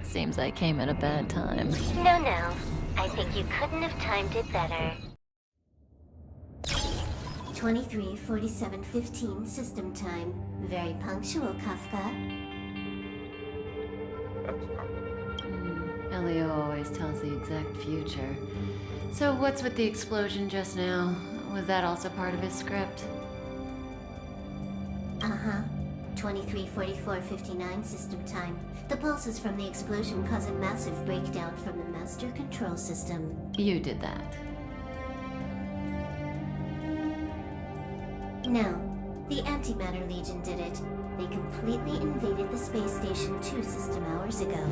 Seems I came at a bad time. No. I think you couldn't have timed it better. 23:47:15 system time. Very punctual, Kafka. Elio always tells the exact future. So what's with the explosion just now? Was that also part of his script? Uh-huh. 23:44:59 system time. The pulses from the explosion cause a massive breakdown from the master control system. You did that. No. The Antimatter Legion did it. They completely invaded the space station 2 system hours ago.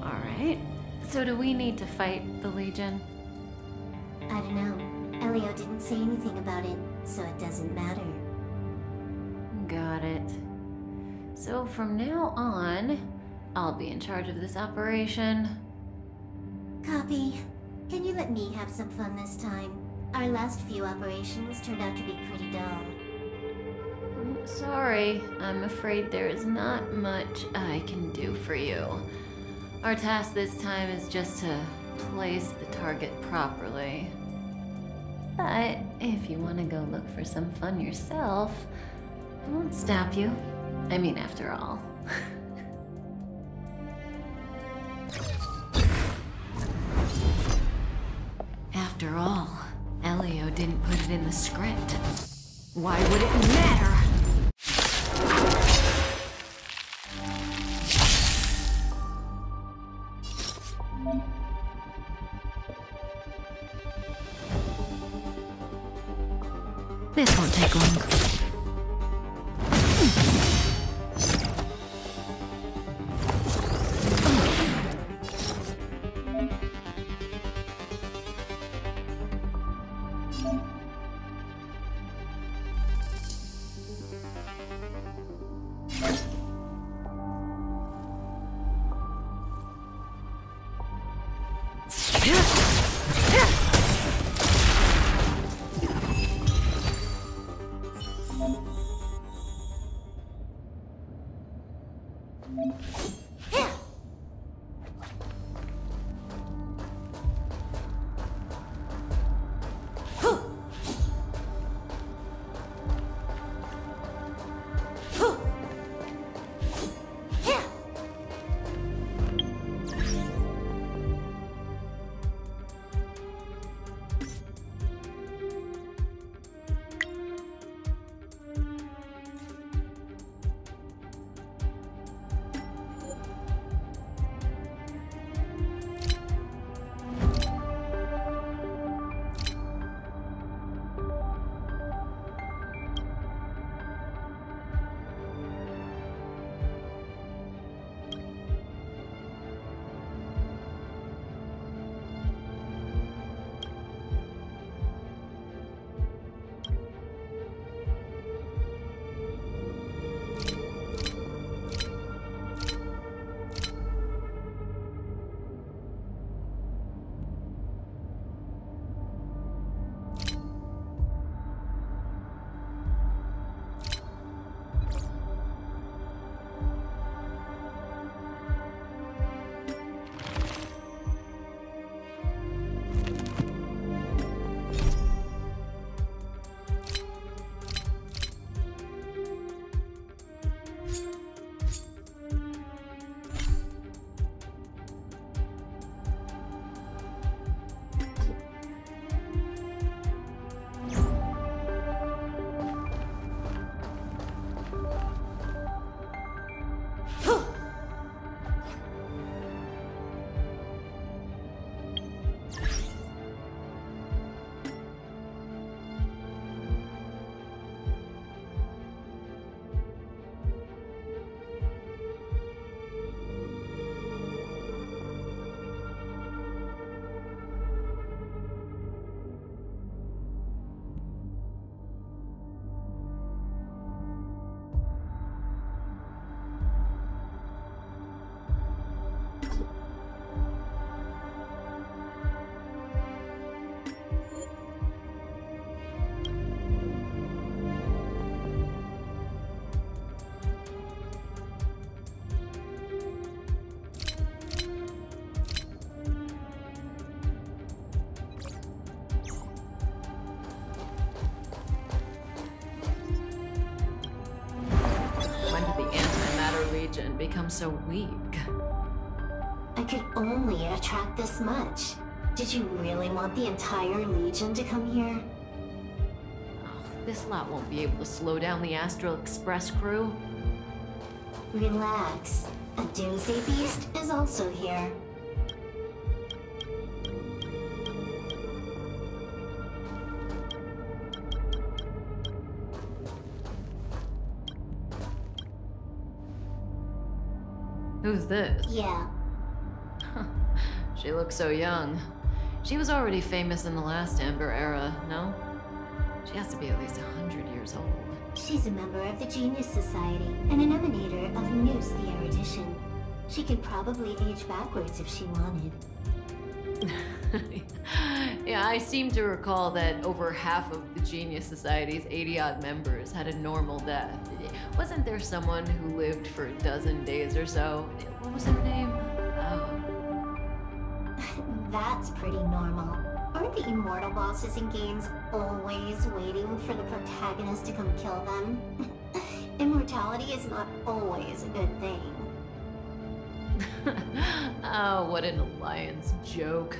Alright. So do we need to fight the Legion? I don't know. Elio didn't say anything about it, so it doesn't matter. Got it. So from now on, I'll be in charge of this operation. Copy. Can you let me have some fun this time? Our last few operations turned out to be pretty dull. Sorry, I'm afraid there is not much I can do for you. Our task this time is just to place the target properly. But if you want to go look for some fun yourself, I won't stop you. I mean, after all. After all, Elio didn't put it in the script. Why would it matter? This won't take long. Legion become so weak? I could only attract this much. Did you really want the entire Legion to come here? Oh, this lot won't be able to slow down the Astral Express crew. Relax. A Doomsday Beast is also here. Who's this? Yeah. She looks so young. She was already famous in the last Amber era, no? She has to be at least 100 years old. She's a member of the Genius Society and an emanator of Noose the Erudition. She could probably age backwards if she wanted. Yeah, I seem to recall that over half of the Genius Society's 80-odd members had a normal death. Wasn't there someone who lived for a dozen days or so? What was her name? Oh. That's pretty normal. Aren't the immortal bosses in games always waiting for the protagonist to come kill them? Immortality is not always a good thing. Oh, what an alliance joke.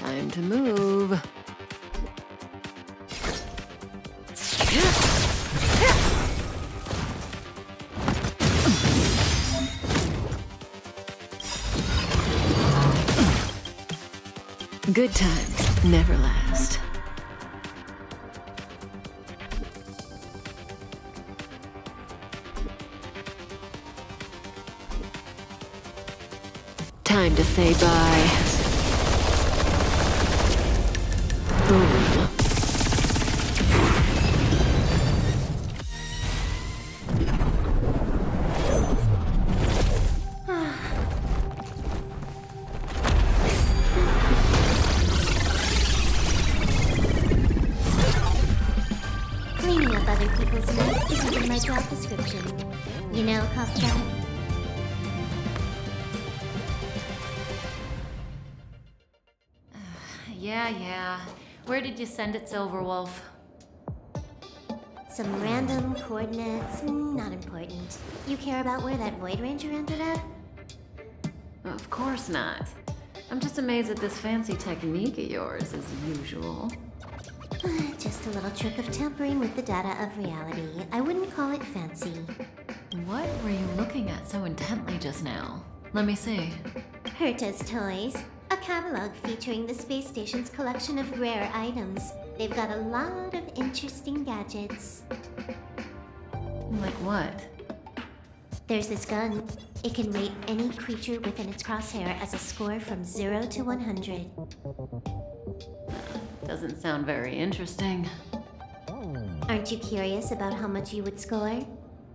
Time to move. Good times never last. Time to say bye. Boom. Cleaning up other people's mess isn't in my job description. You know, Kafka? Yeah. Where did you send it, Silverwolf? Some random coordinates, not important. You care about where that Void Ranger ended up? Of course not. I'm just amazed at this fancy technique of yours, as usual. Just a little trick of tampering with the data of reality. I wouldn't call it fancy. What were you looking at so intently just now? Let me see. Herta's Toys. A catalog featuring the space station's collection of rare items. They've got a lot of interesting gadgets. Like what? There's this gun. It can rate any creature within its crosshair as a score from 0 to 100. Doesn't sound very interesting. Aren't you curious about how much you would score?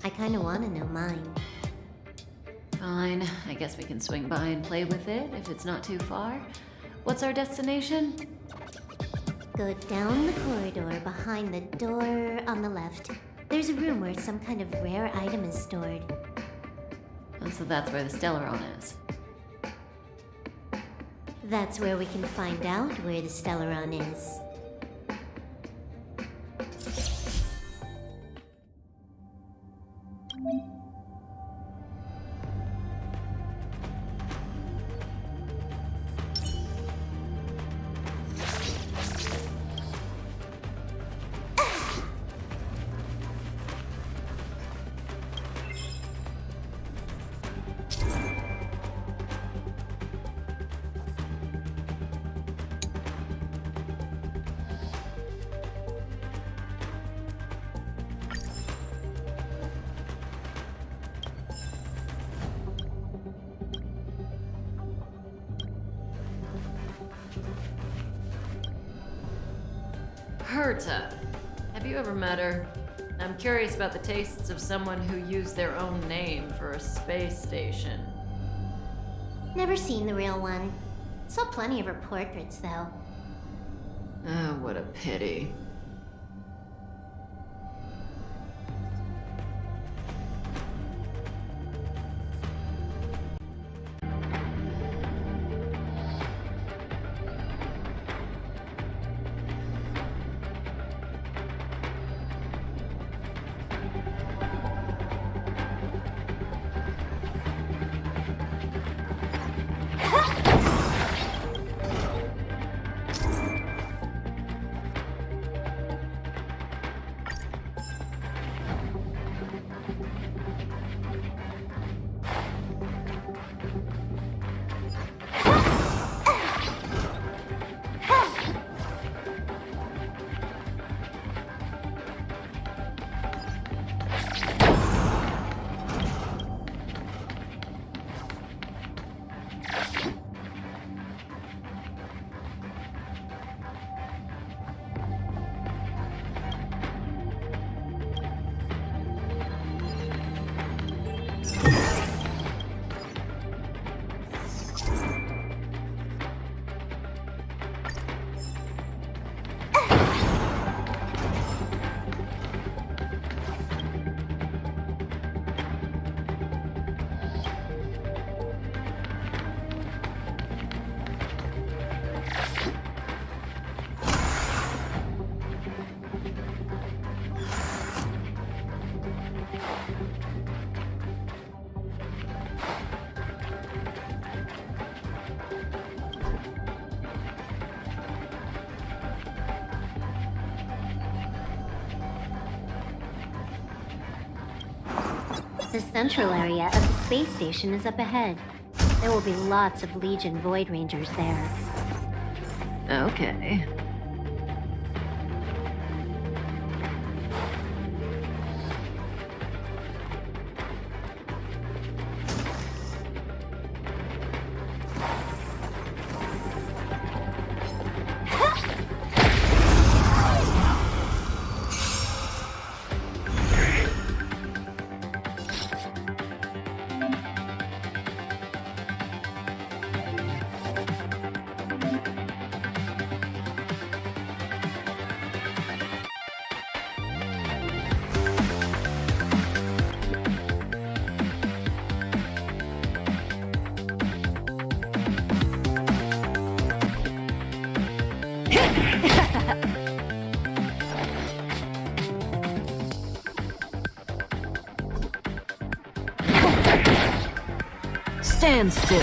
I kinda wanna know mine. Fine, I guess we can swing by and play with it if it's not too far. What's our destination? Go down the corridor behind the door on the left. There's a room where some kind of rare item is stored. Oh, so that's where the Stellaron is. That's where we can find out where the Stellaron is. Herta. Have you ever met her? I'm curious about the tastes of someone who used their own name for a space station. Never seen the real one. Saw plenty of her portraits, though. Oh, what a pity. The central area of the space station is up ahead. There will be lots of Legion Void Rangers there. Okay. Stand still.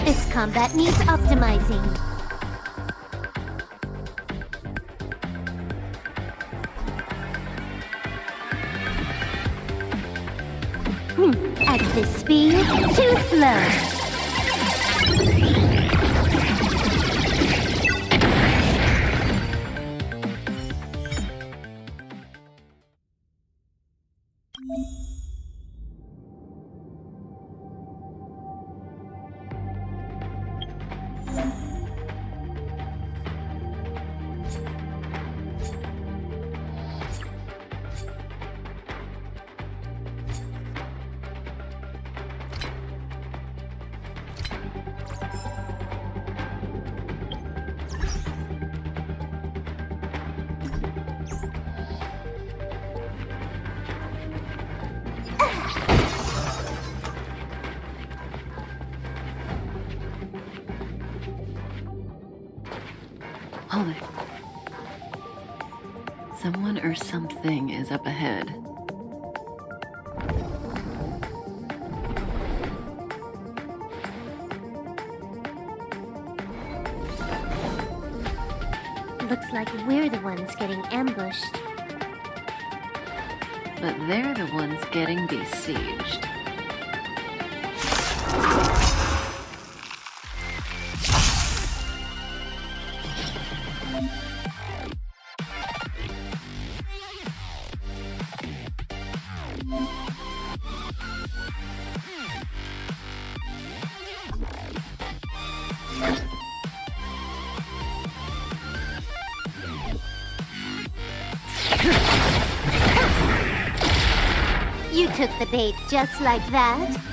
This combat needs optimizing. At this speed, too slow. Hold it. Someone or something is up ahead. Looks like we're the ones getting ambushed. But they're the ones getting besieged. You took the bait just like that.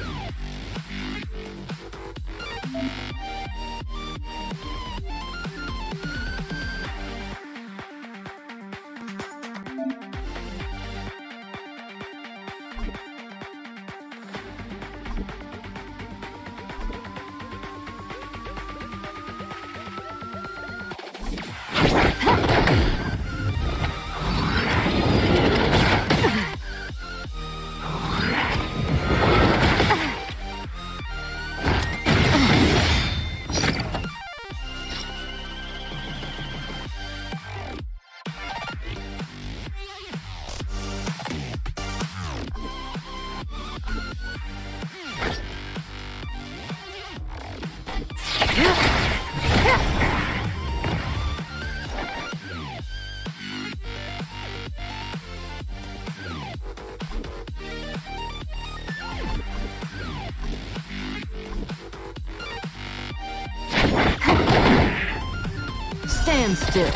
Stand still.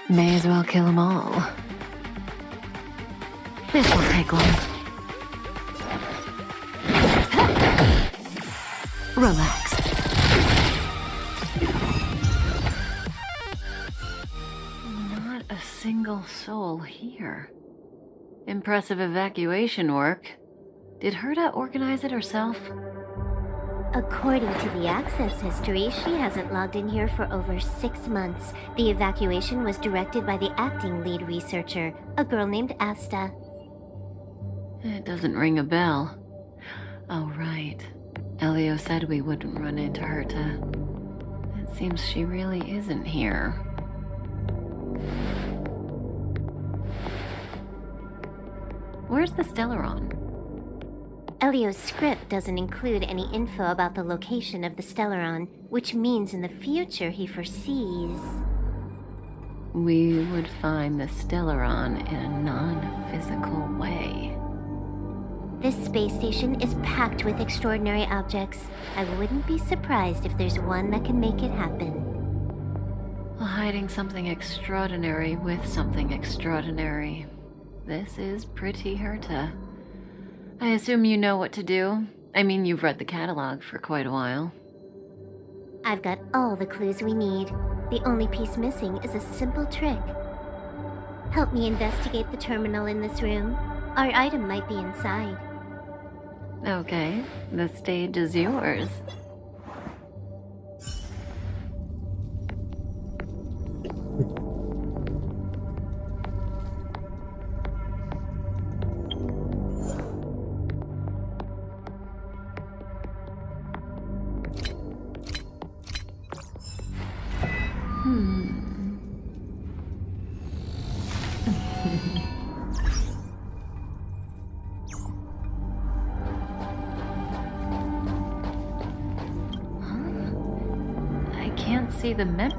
May as well kill them all. This won't take long. Relax. Not a single soul here. Impressive evacuation work. Did Herta organize it herself? According to the access history, she hasn't logged in here for over 6 months. The evacuation was directed by the acting lead researcher, a girl named Asta. It doesn't ring a bell. Oh, right. Elio said we wouldn't run into Herta. It seems she really isn't here. Where's the Stellaron? Elio's script doesn't include any info about the location of the Stellaron, which means in the future he foresees... We would find the Stellaron in a non-physical way. This space station is packed with extraordinary objects. I wouldn't be surprised if there's one that can make it happen. Hiding something extraordinary with something extraordinary. This is pretty Herta. I assume you know what to do. I mean, you've read the catalog for quite a while. I've got all the clues we need. The only piece missing is a simple trick. Help me investigate the terminal in this room. Our item might be inside. Okay, the stage is yours.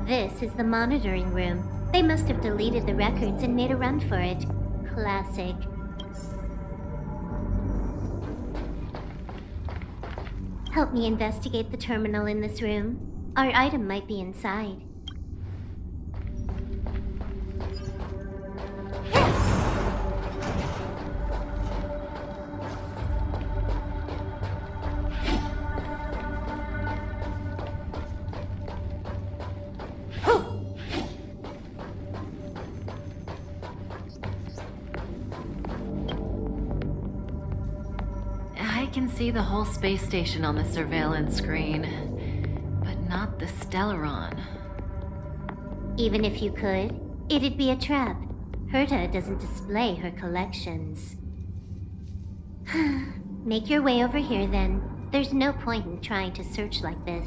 This is the monitoring room. They must have deleted the records and made a run for it. Classic. Help me investigate the terminal in this room. Our item might be inside. I can see the whole space station on the surveillance screen, but not the Stellaron. Even if you could, it'd be a trap. Herta doesn't display her collections. Make your way over here then. There's no point in trying to search like this.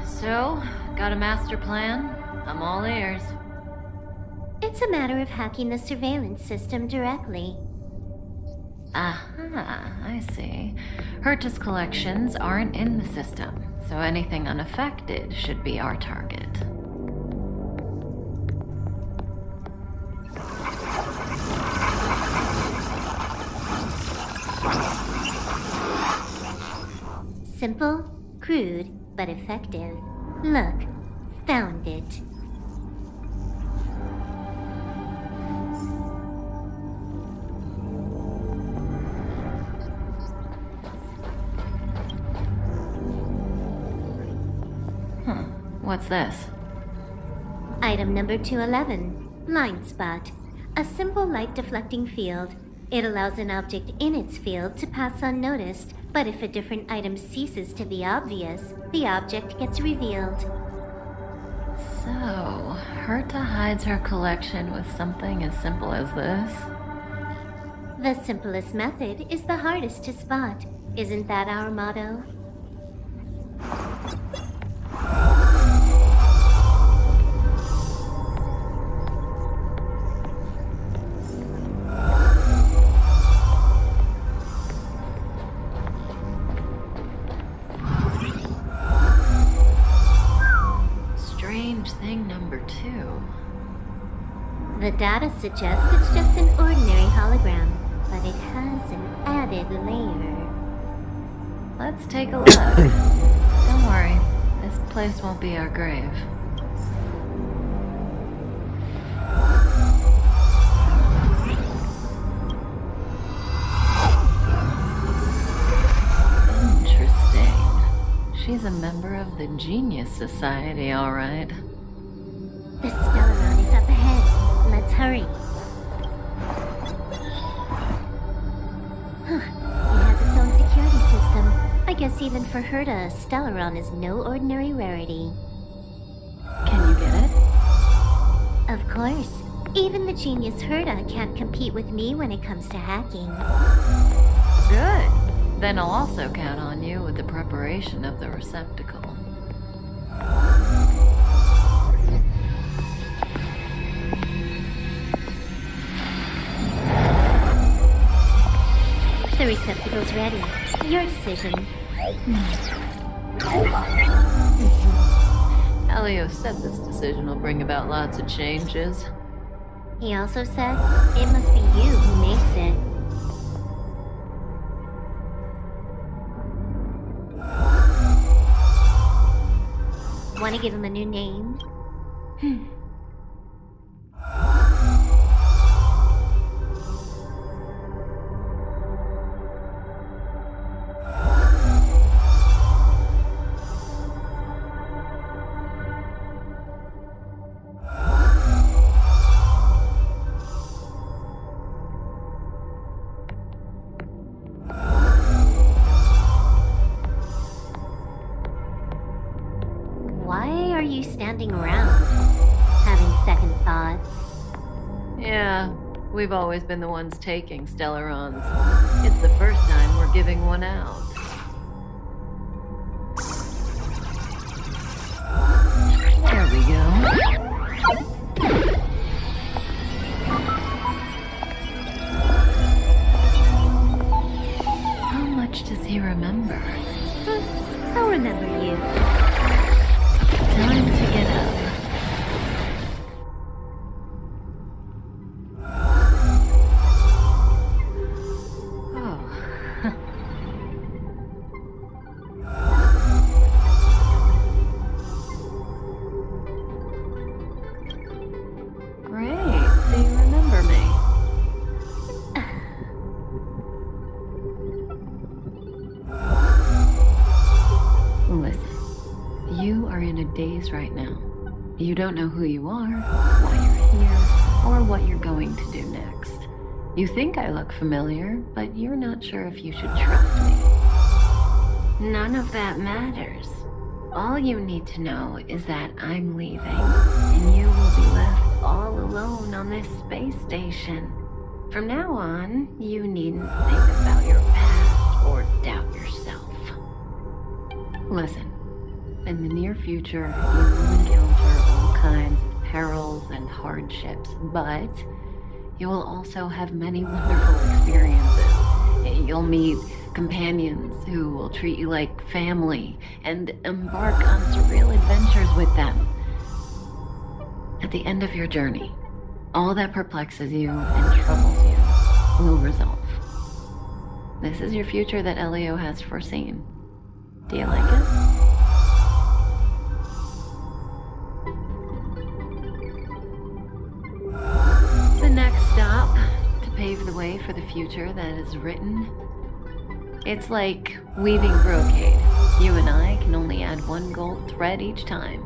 So, got a master plan? I'm all ears. It's a matter of hacking the surveillance system directly. Aha, I see. Herta's collections aren't in the system, so anything unaffected should be our target. Simple, crude, but effective. Look, found it. What's this? Item number 211, blind spot. A simple light deflecting field. It allows an object in its field to pass unnoticed, but if a different item ceases to be obvious, the object gets revealed. So, Herta hides her collection with something as simple as this? The simplest method is the hardest to spot. Isn't that our motto? Thing number 2. The data suggests it's just an ordinary hologram, but it has an added layer. Let's take a look. Don't worry, this place won't be our grave. Interesting. She's a member of the Genius Society, all right. The Stellaron is up ahead. Let's hurry. It has its own security system. I guess even for Herta, Stellaron is no ordinary rarity. Can you get it? Of course. Even the genius Herta can't compete with me when it comes to hacking. Good. Then I'll also count on you with the preparation of the receptacle. The receptacle's ready. Your decision. Elio said this decision will bring about lots of changes. He also said it must be you who makes it. Want to give him a new name? Why are you standing around? Having second thoughts. Yeah, we've always been the ones taking Stellarons. It's the first time we're giving one out. There we go. How much does he remember? I'll remember you. Time to get up. Great, so you remember me. Listen, you are in a daze right now. You don't know who you are, why you're here, or what you're going to do next. You think I look familiar, but you're not sure if you should trust me. None of that matters. All you need to know is that I'm leaving, and you will be left all alone on this space station. From now on, you needn't think about your past or doubt yourself. Listen, in the near future, you will encounter all kinds of perils and hardships, but you will also have many wonderful experiences. You'll meet companions who will treat you like family and embark on surreal adventures with them. At the end of your journey, all that perplexes you and troubles you will resolve. This is your future that Elio has foreseen. Do you like it? The next stop, to pave the way for the future that is written. It's like weaving brocade. You and I can only add one gold thread each time,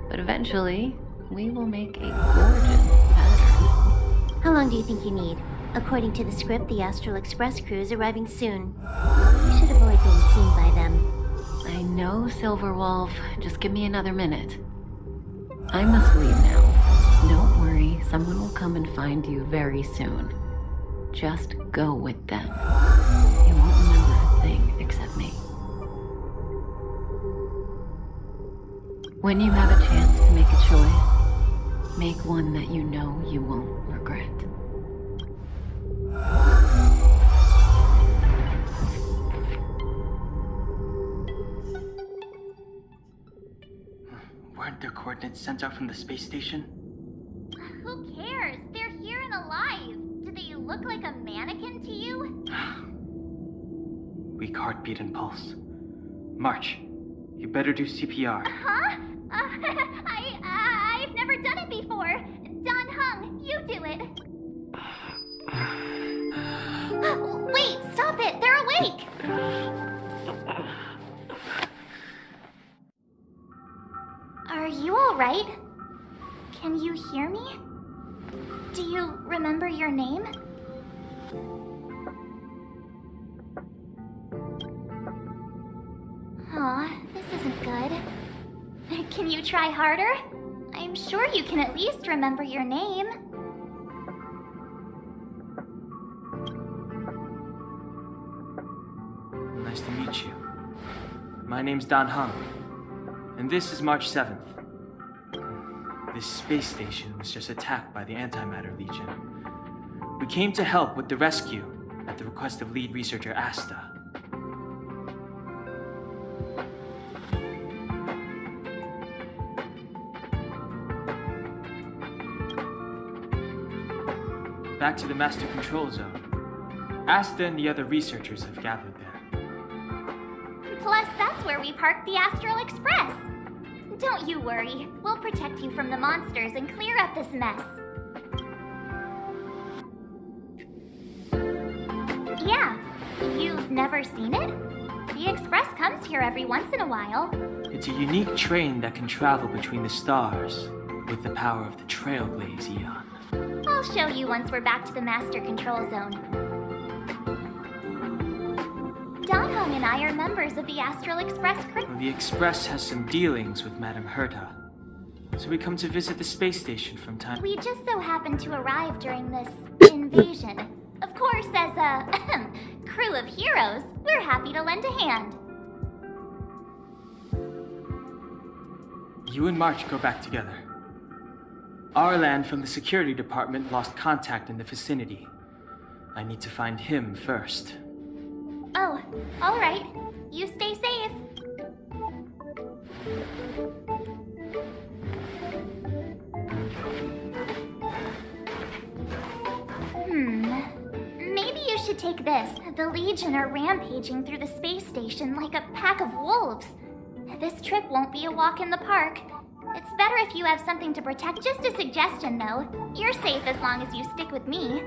but eventually, we will make a gorgeous pattern. How long do you think you need? According to the script, the Astral Express crew is arriving soon. You should avoid being seen by them. I know, Silverwolf. Just give me another minute. I must leave now. Don't worry, someone will come and find you very soon. Just go with them. You won't remember a thing except me. When you have a chance to make a choice, make one that you know you won't regret. Weren't their coordinates sent out from the space station? Who cares? They're here and alive. Do they look like a mannequin to you? Weak heartbeat and pulse. March, you better do CPR. Huh? I've never done it before. Don Hung, you do it. Wait, stop it! They're awake! Are you alright? Can you hear me? Do you remember your name? Aw, this isn't good. Can you try harder? I'm sure you can at least remember your name. Nice to meet you. My name's Don Hung, and this is March 7th. This space station was just attacked by the Antimatter Legion. We came to help with the rescue at the request of lead researcher Asta. Back to the Master Control Zone. Asta and the other researchers have gathered there. Plus, that's where we parked the Astral Express. Don't you worry. We'll protect you from the monsters and clear up this mess. Yeah, you've never seen it? The Express comes here every once in a while. It's a unique train that can travel between the stars with the power of the Trailblaze Eon. I'll show you once we're back to the Master Control Zone. Don Hung and I are members of the Astral Express crew. The Express has some dealings with Madame Herta. so we come to visit the space station from time. We just so happened to arrive during this invasion. Of course, as a crew of heroes, we're happy to lend a hand. You and March go back together. Arlan from the security department lost contact in the vicinity. I need to find him first. Oh, alright. You stay safe. Maybe you should take this. The Legion are rampaging through the space station like a pack of wolves. This trip won't be a walk in the park. It's better if you have something to protect. Just a suggestion, though. You're safe as long as you stick with me.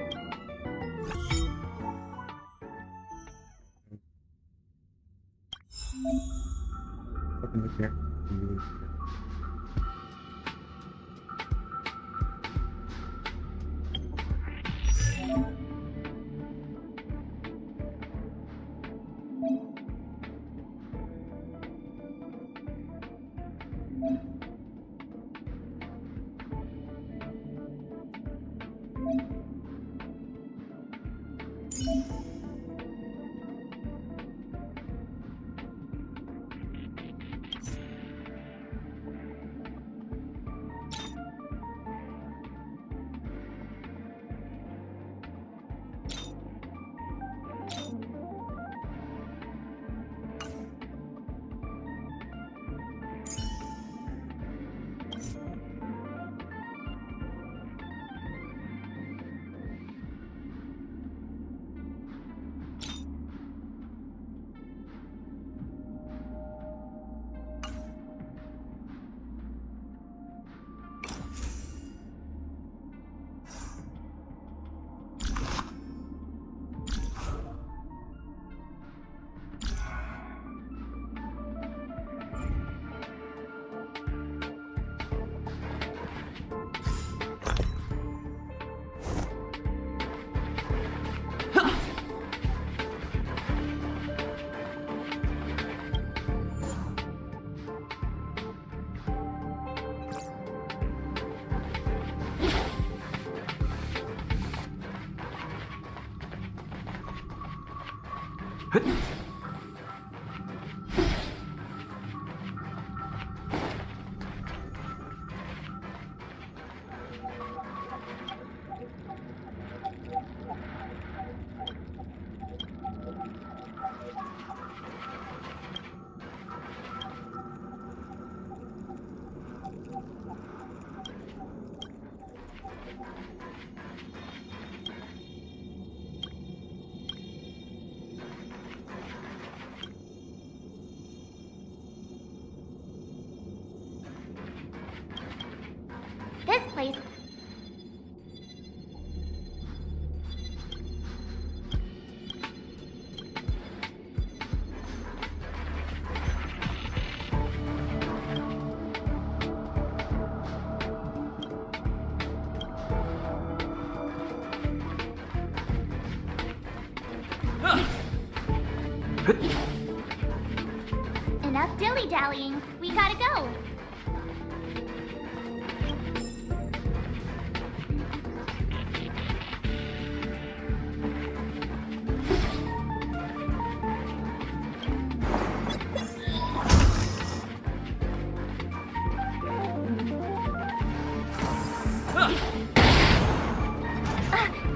This place... Enough dilly-dallying. We gotta go.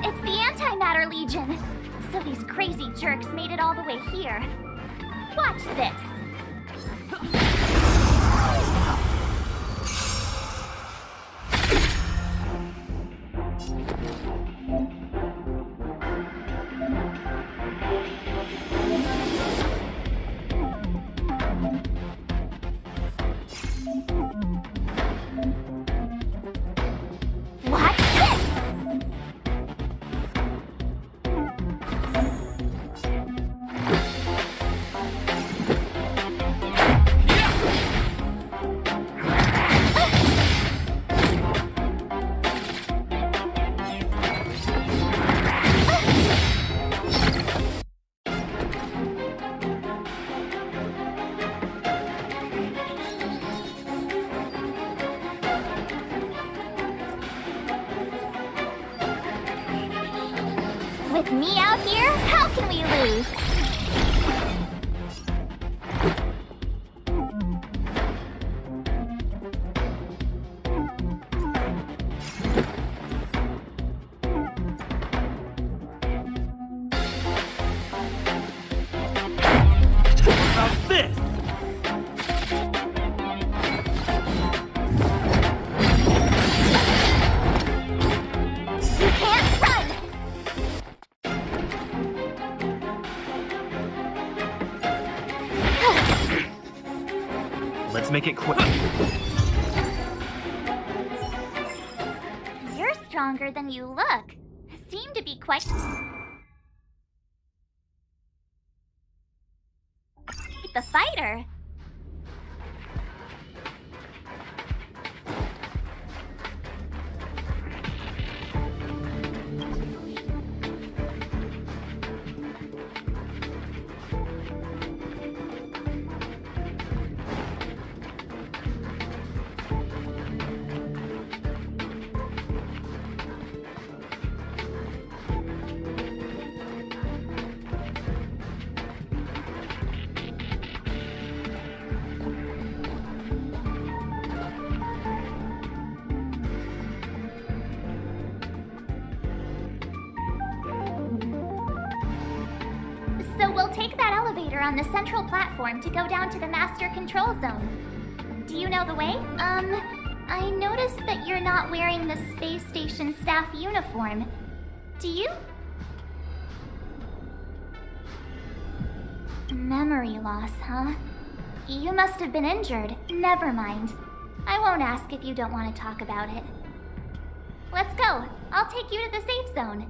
It's the Antimatter Legion. So these crazy jerks made it all the way here. Watch this. Watch this! With me out here, how can we lose? About this! You can't run! Let's make it quick. You're stronger than you look. Seem to be quite the fighter. So we'll take that elevator on the central platform to go down to the master control zone. Do you know the way? I noticed that you're not wearing the space station staff uniform. Do you? Memory loss, huh? You must have been injured. Never mind. I won't ask if you don't want to talk about it. Let's go. I'll take you to the safe zone.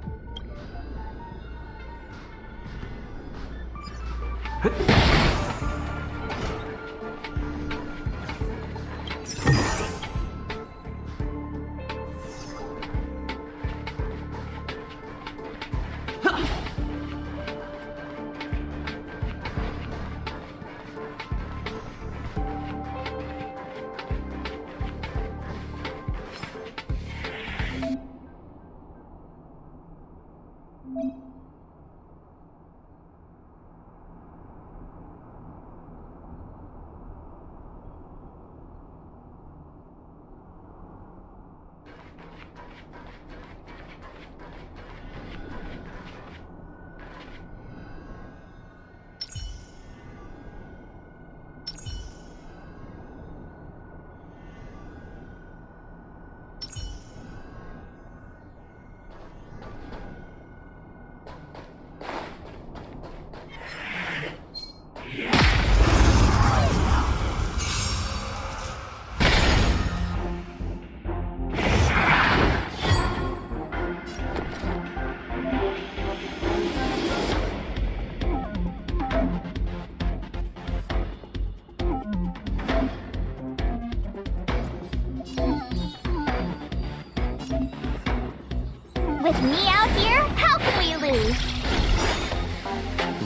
With me out here, how can we lose?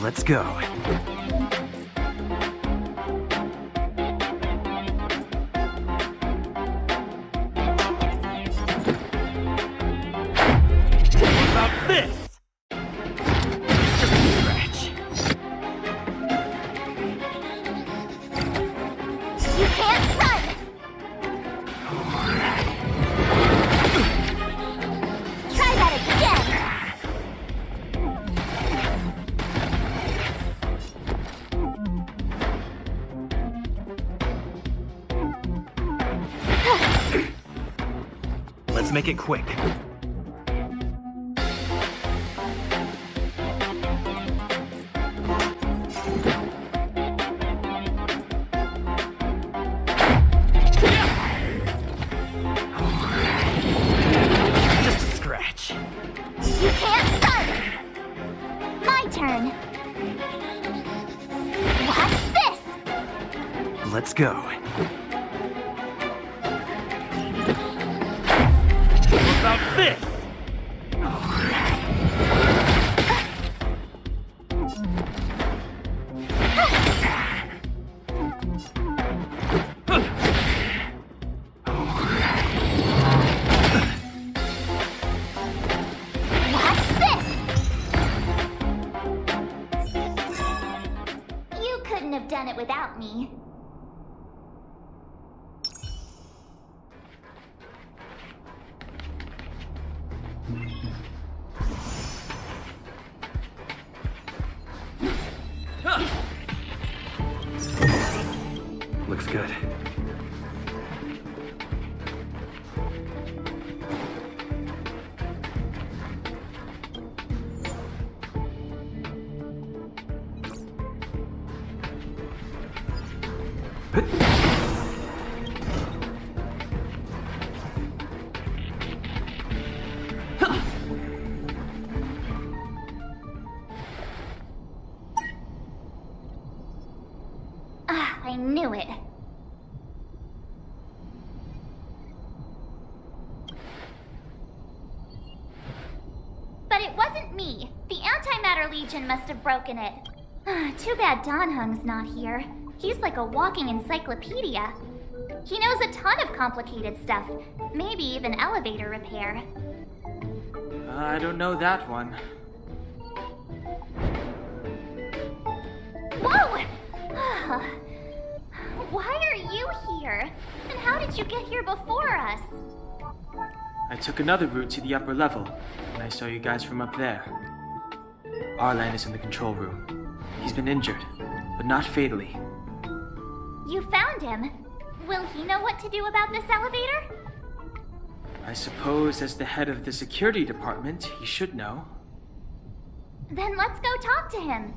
Let's go. About this! Just a scratch. You can't run! Try that again! Let's make it quick. Just a scratch. You can't run! My turn. What's this? Let's go. About this! What's this? without me. Looks good. I knew it. But it wasn't me. The Antimatter Legion must have broken it. Too bad Dan Hung's not here. He's like a walking encyclopedia. He knows a ton of complicated stuff, maybe even elevator repair. I don't know that one. Whoa! Why are you here? And how did you get here before us? I took another route to the upper level, and I saw you guys from up there. Arlan is in the control room. He's been injured, but not fatally. You found him. Will he know what to do about this elevator? I suppose as the head of the security department, he should know. Then let's go talk to him.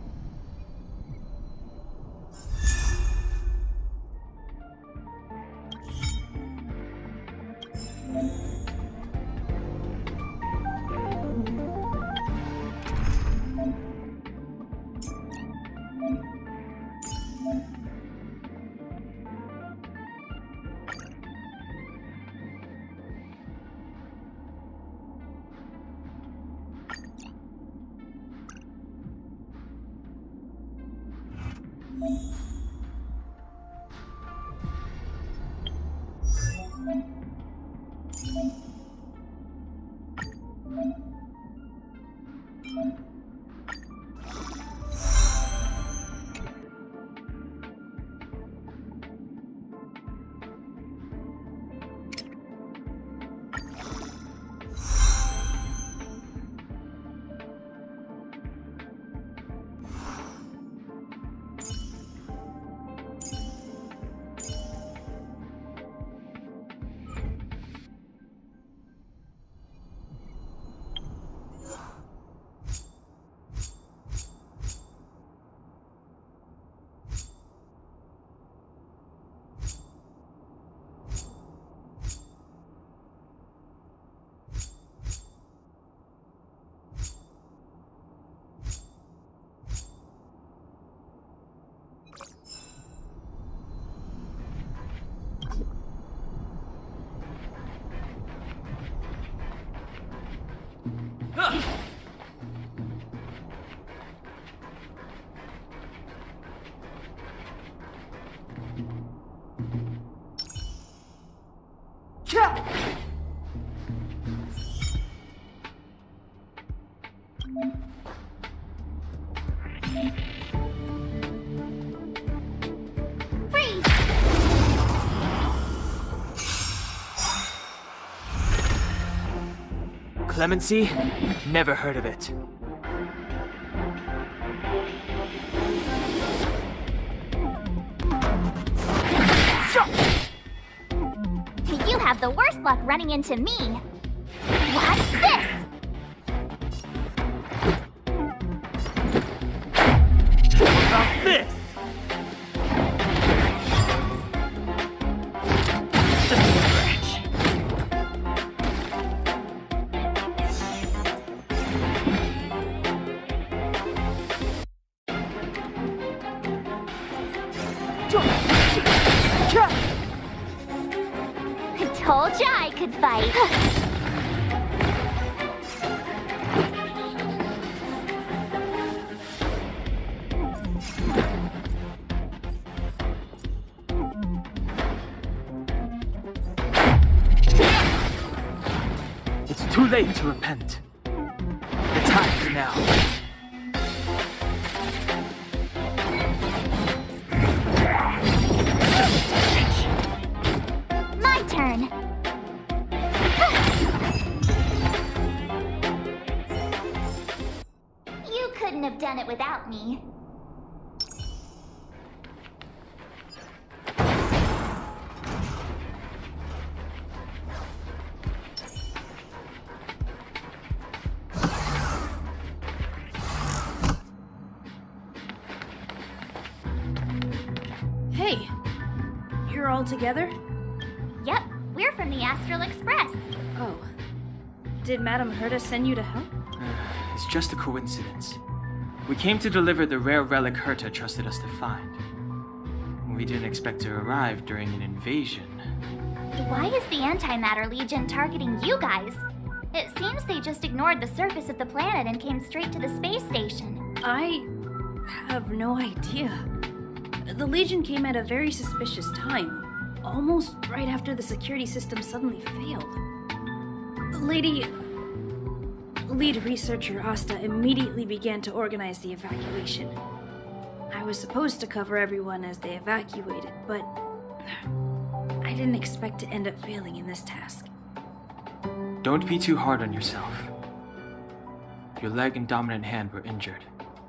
Clemency? Never heard of it. You have the worst luck running into me. Watch this! What about this? Just a scratch. Told ya I could fight. It's too late to repent. The time is now. turn. You couldn't have done it without me. Hey, you're all together? Yep, we're from the Astral Express. Oh. Did Madame Herta send you to help? It's just a coincidence. We came to deliver the rare relic Herta trusted us to find. We didn't expect to arrive during an invasion. Why is the Antimatter Legion targeting you guys? It seems they just ignored the surface of the planet and came straight to the space station. I have no idea. The Legion came at a very suspicious time, almost right after the security system suddenly failed. Lead researcher Asta immediately began to organize the evacuation. I was supposed to cover everyone as they evacuated, but I didn't expect to end up failing in this task. Don't be too hard on yourself. Your leg and dominant hand were injured.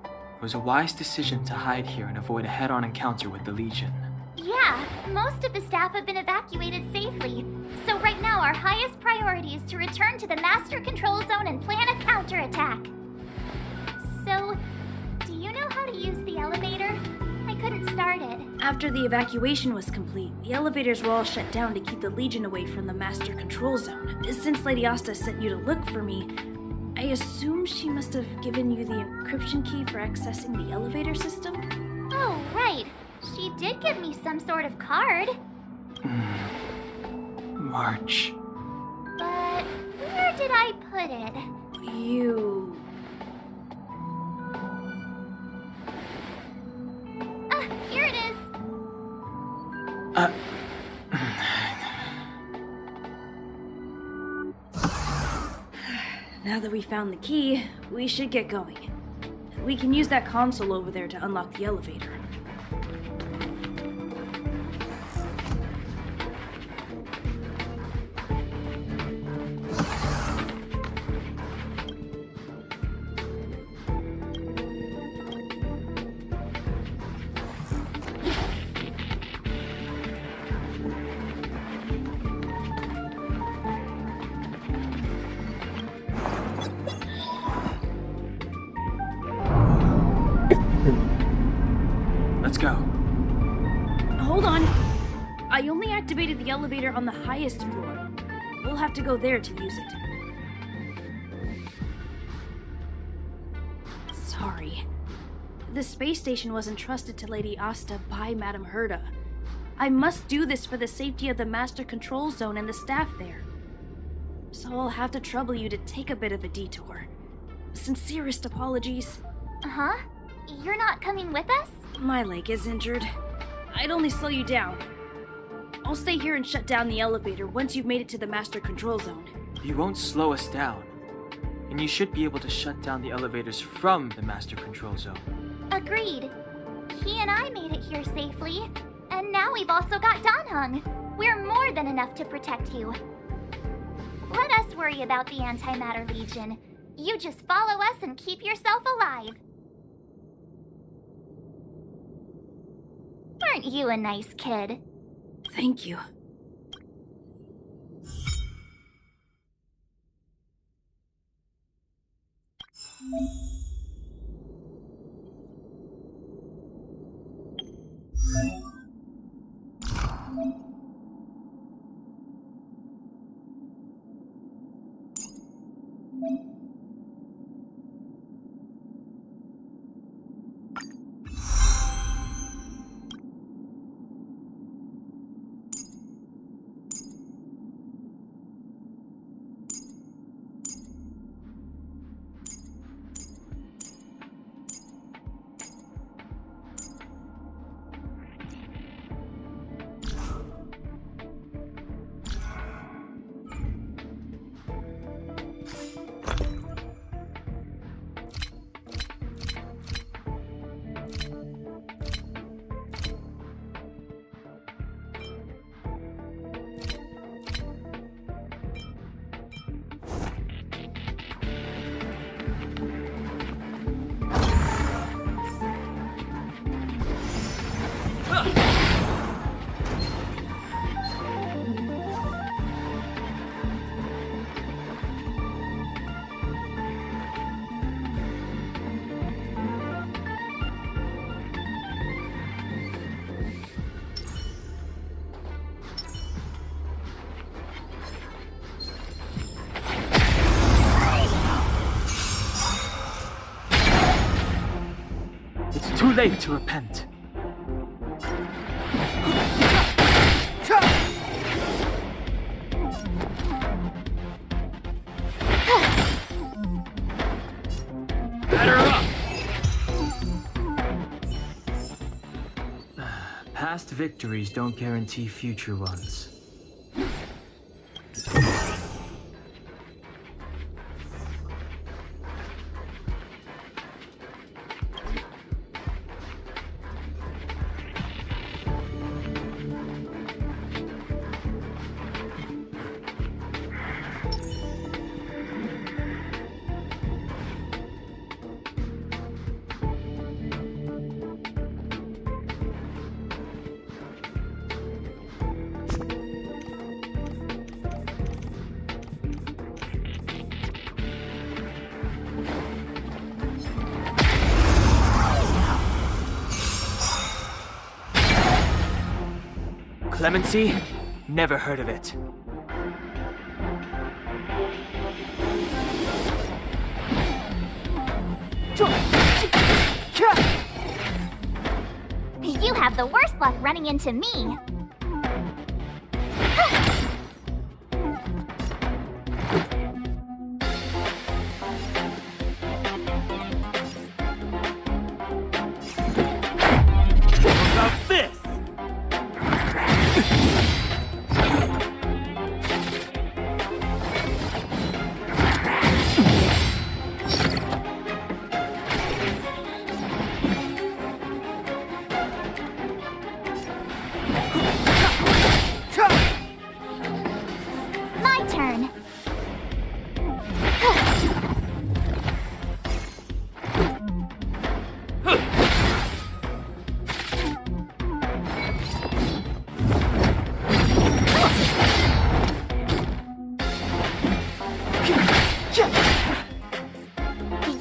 It was a wise decision to hide here and avoid a head-on encounter with the Legion. Yeah, most of the staff have been evacuated safely. So right now our highest priority is to return to the Master Control Zone and plan a counterattack. So, do you know how to use the elevator? I couldn't start it. After the evacuation was complete, the elevators were all shut down to keep the Legion away from the Master Control Zone. Since Lady Asta sent you to look for me, I assume she must have given you the encryption key for accessing the elevator system? Oh, right. She did give me some sort of card. March. But where did I put it? You... Here it is. Now that we found the key, we should get going. We can use that console over there to unlock the elevator. Let's go. Hold on. I only activated the elevator on the highest floor. We'll have to go there to use it. Sorry. The space station was entrusted to Lady Asta by Madame Herta. I must do this for the safety of the Master Control Zone and the staff there. So I'll have to trouble you to take a bit of a detour. Sincerest apologies. Huh? You're not coming with us? My leg is injured. I'd only slow you down. I'll stay here and shut down the elevator once you've made it to the Master Control Zone. You won't slow us down. And you should be able to shut down the elevators from the Master Control Zone. Agreed. He and I made it here safely. And now we've also got Danhung. We're more than enough to protect you. Let us worry about the Antimatter Legion. You just follow us and keep yourself alive. Aren't you a nice kid? Thank you. late to repent. Batter up! Past victories don't guarantee future ones. Clemency? Never heard of it. You have the worst luck running into me. About this! My turn.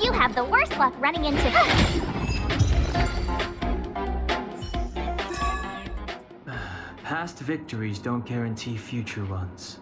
You have the worst luck running into Past victories don't guarantee future ones.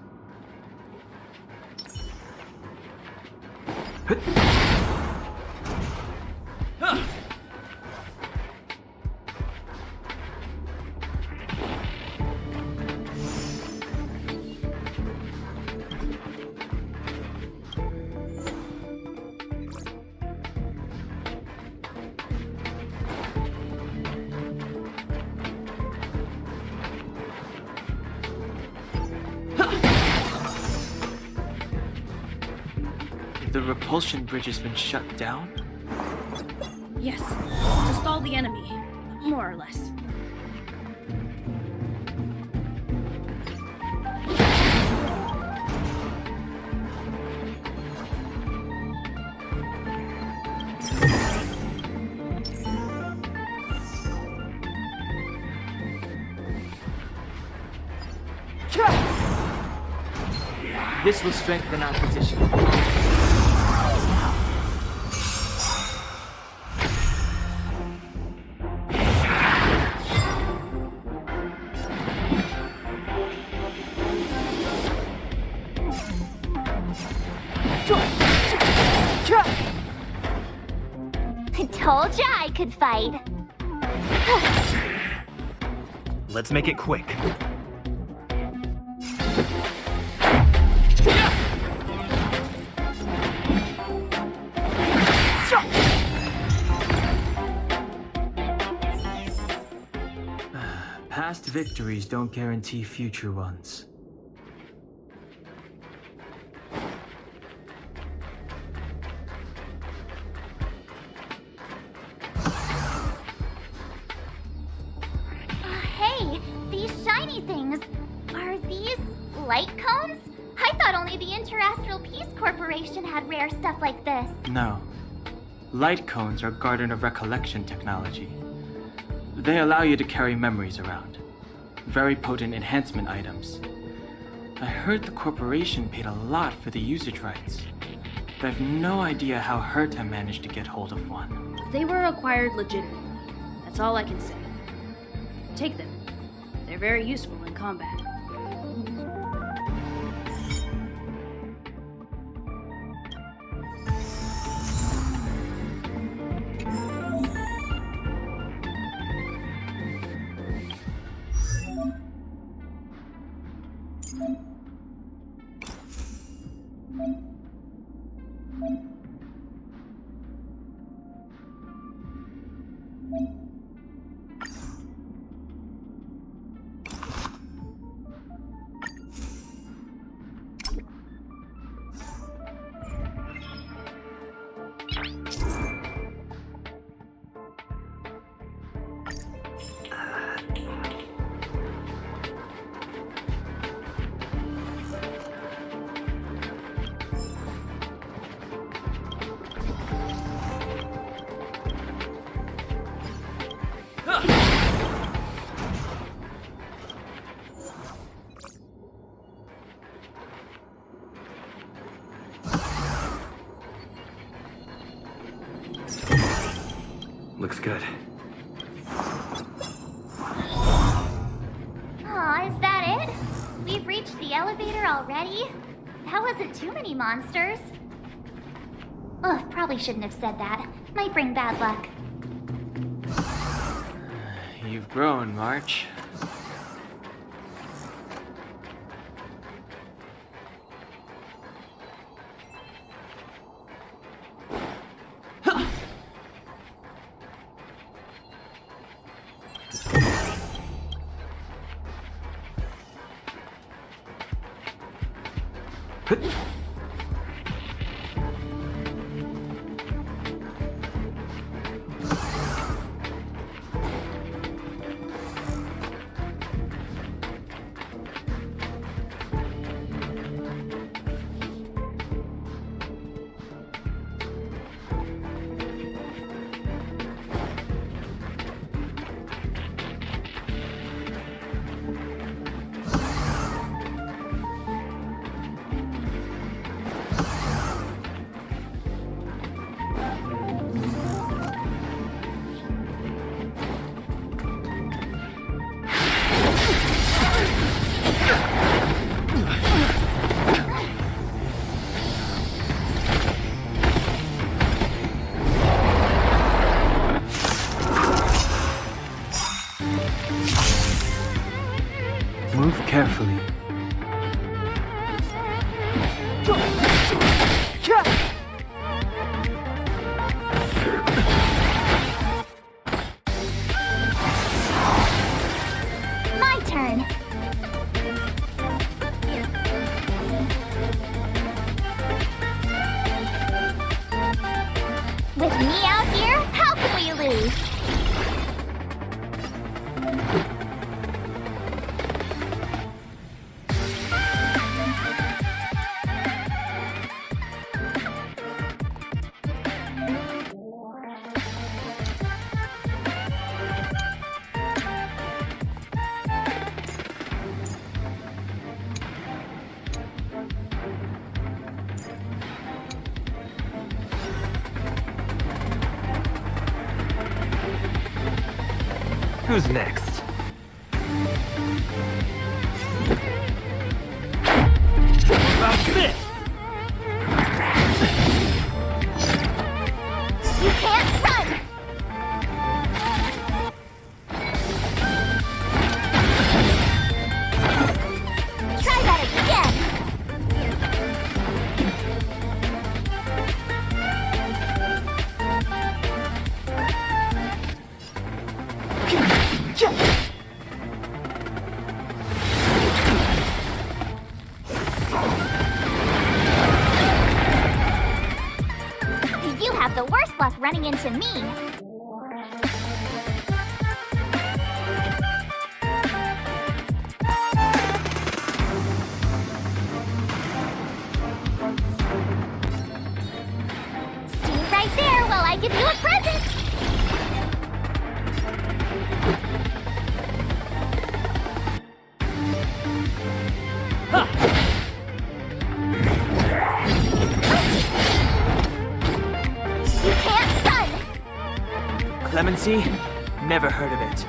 The repulsion bridge has been shut down? Yes, to stall the enemy, more or less. This will strengthen our position. Told ya I could fight. Let's make it quick. Past victories don't guarantee future ones. Hey, these shiny things. Are these light cones? I thought only the Interastral Peace Corporation had rare stuff like this. No. Light cones are Garden of Recollection technology. They allow you to carry memories around. Very potent enhancement items. I heard the corporation paid a lot for the usage rights, but I've no idea how Herta managed to get hold of one. They were acquired legitimately. That's all I can say. Take them. They're very useful in combat. Looks good. Aw, is that it? We've reached the elevator already? That wasn't too many monsters. Ugh, probably shouldn't have said that. Might bring bad luck. You've grown, March. Move carefully. My turn. With me out here, how can we lose? Who's next? About this! You can't run! Try that again! You have the worst luck running into me. Stay right there while I give you a present. You can't run! Clemency? Never heard of it.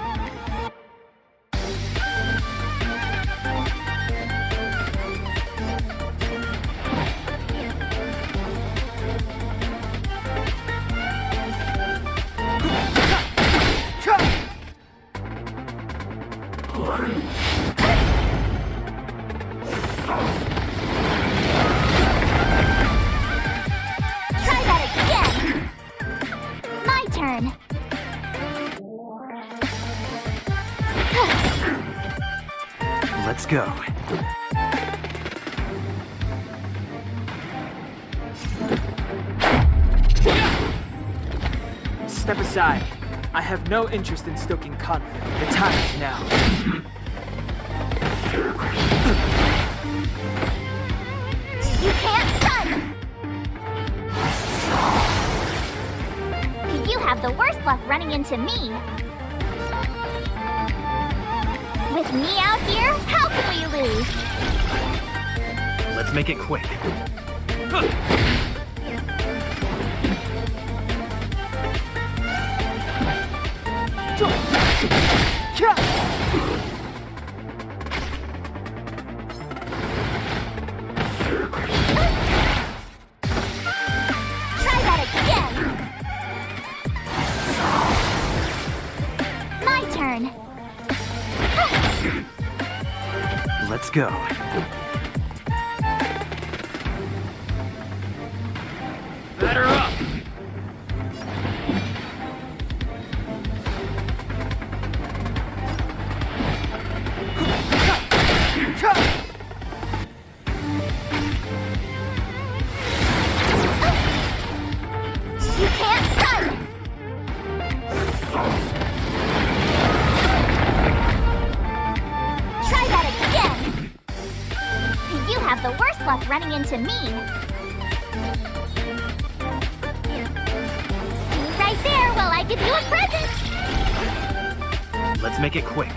go. Step aside. I have no interest in stoking conflict. The time is now. You can't run! You have the worst luck running into me. With me out here, how can we lose? Let's make it quick. Try that again. My turn. Let's go. Batter up! You can't run! Try that again! You have the worst luck running into me. See right there while I give you a present! Let's make it quick.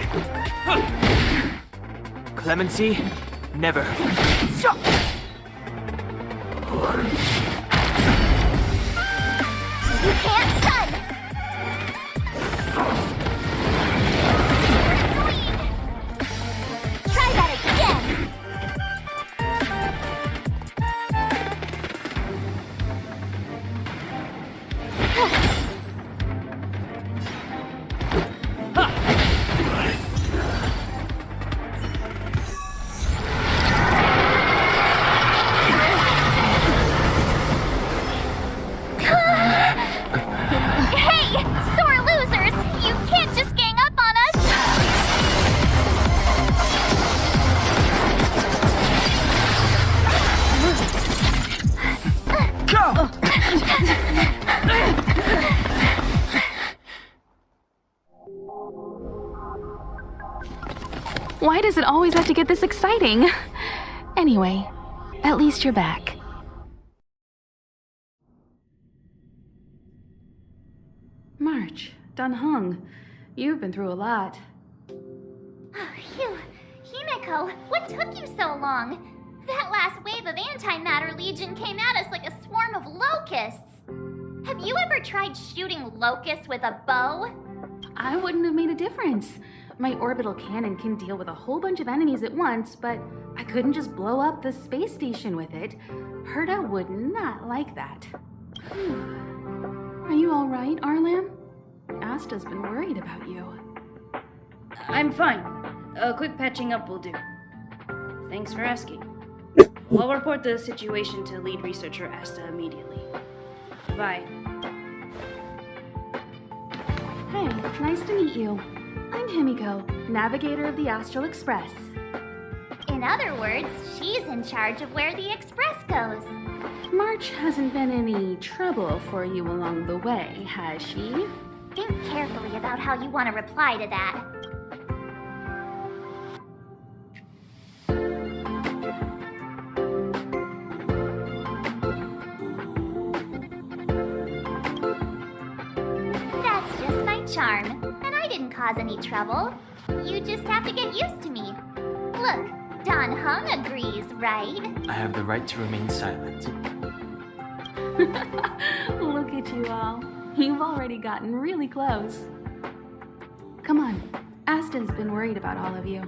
Clemency? Never. You can't run! Try that again! Hey! Sore losers! You can't just gang up on us! Why does it always have to get this exciting? Anyway, at least you're back. March, Dunhung, you've been through a lot. Phew! Himeko, what took you so long? That last wave of antimatter legion came at us like a swarm of locusts. Have you ever tried shooting locusts with a bow? I wouldn't have made a difference. My orbital cannon can deal with a whole bunch of enemies at once, but I couldn't just blow up the space station with it. Herda would not like that. Are you all right, Arlam? Asta's been worried about you. I'm fine. A quick patching up will do. Thanks for asking. I'll report the situation to lead researcher Asta immediately. Bye. Hey, nice to meet you. I'm Himiko, navigator of the Astral Express. In other words, she's in charge of where the express goes. March hasn't been any trouble for you along the way, has she? Think carefully about how you want to reply to that. That's just my charm, and I didn't cause any trouble. You just have to get used to me. Look, Don Hung agrees, right? I have the right to remain silent. Look at you all. You've already gotten really close. Come on, Asta's been worried about all of you.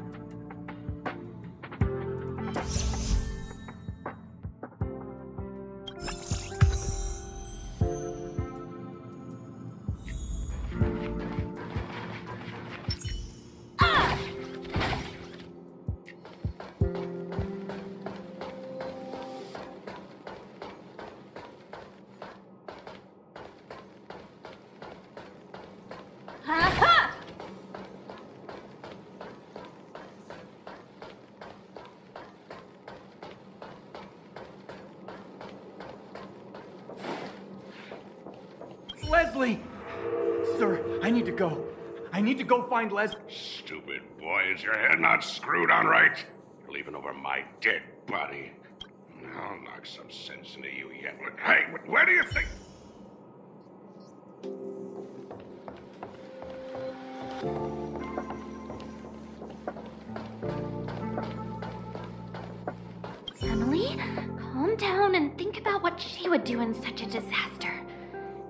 Leslie! Sir, I need to go. I need to go find Leslie. Stupid boy, is your head not screwed on right? You're leaving over my dead body. I'll knock some sense into you yet. Hey, where do you think... Emily, calm down and think about what she would do in such a disaster.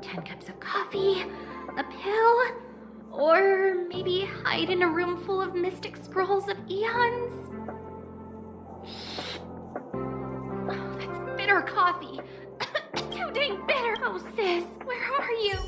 10 cups of coffee, a pill, or maybe hide in a room full of mystic scrolls of eons? Oh, that's bitter coffee. Too dang bitter. Oh, sis, where are you?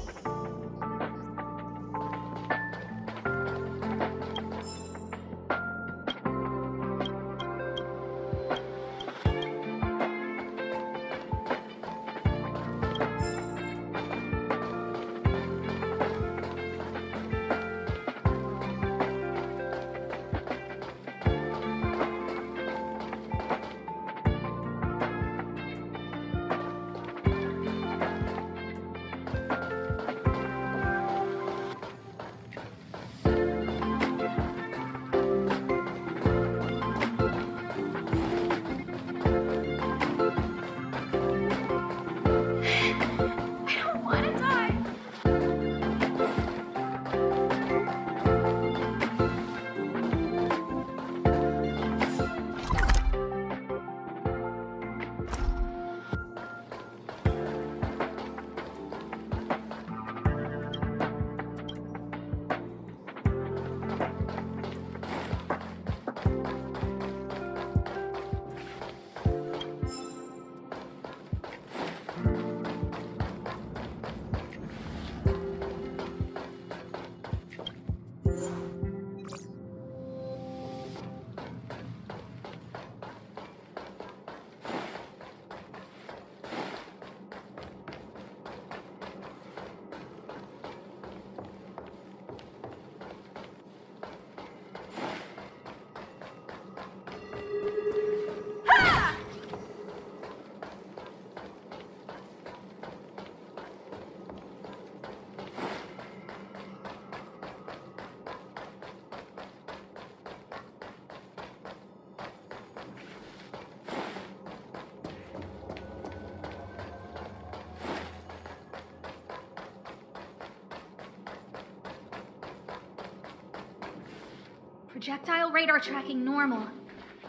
Projectile radar tracking normal.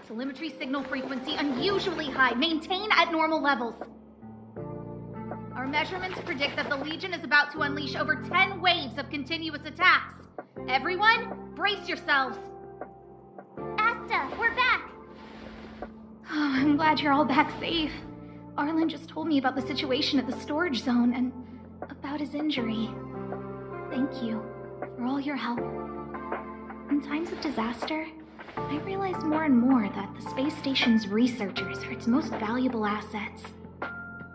Telemetry signal frequency unusually high. Maintain at normal levels. Our measurements predict that the Legion is about to unleash over 10 waves of continuous attacks. Everyone, brace yourselves. Asta, we're back! Oh, I'm glad you're all back safe. Arlen just told me about the situation at the storage zone and about his injury. Thank you for all your help. In times of disaster, I realize more and more that the space station's researchers are its most valuable assets.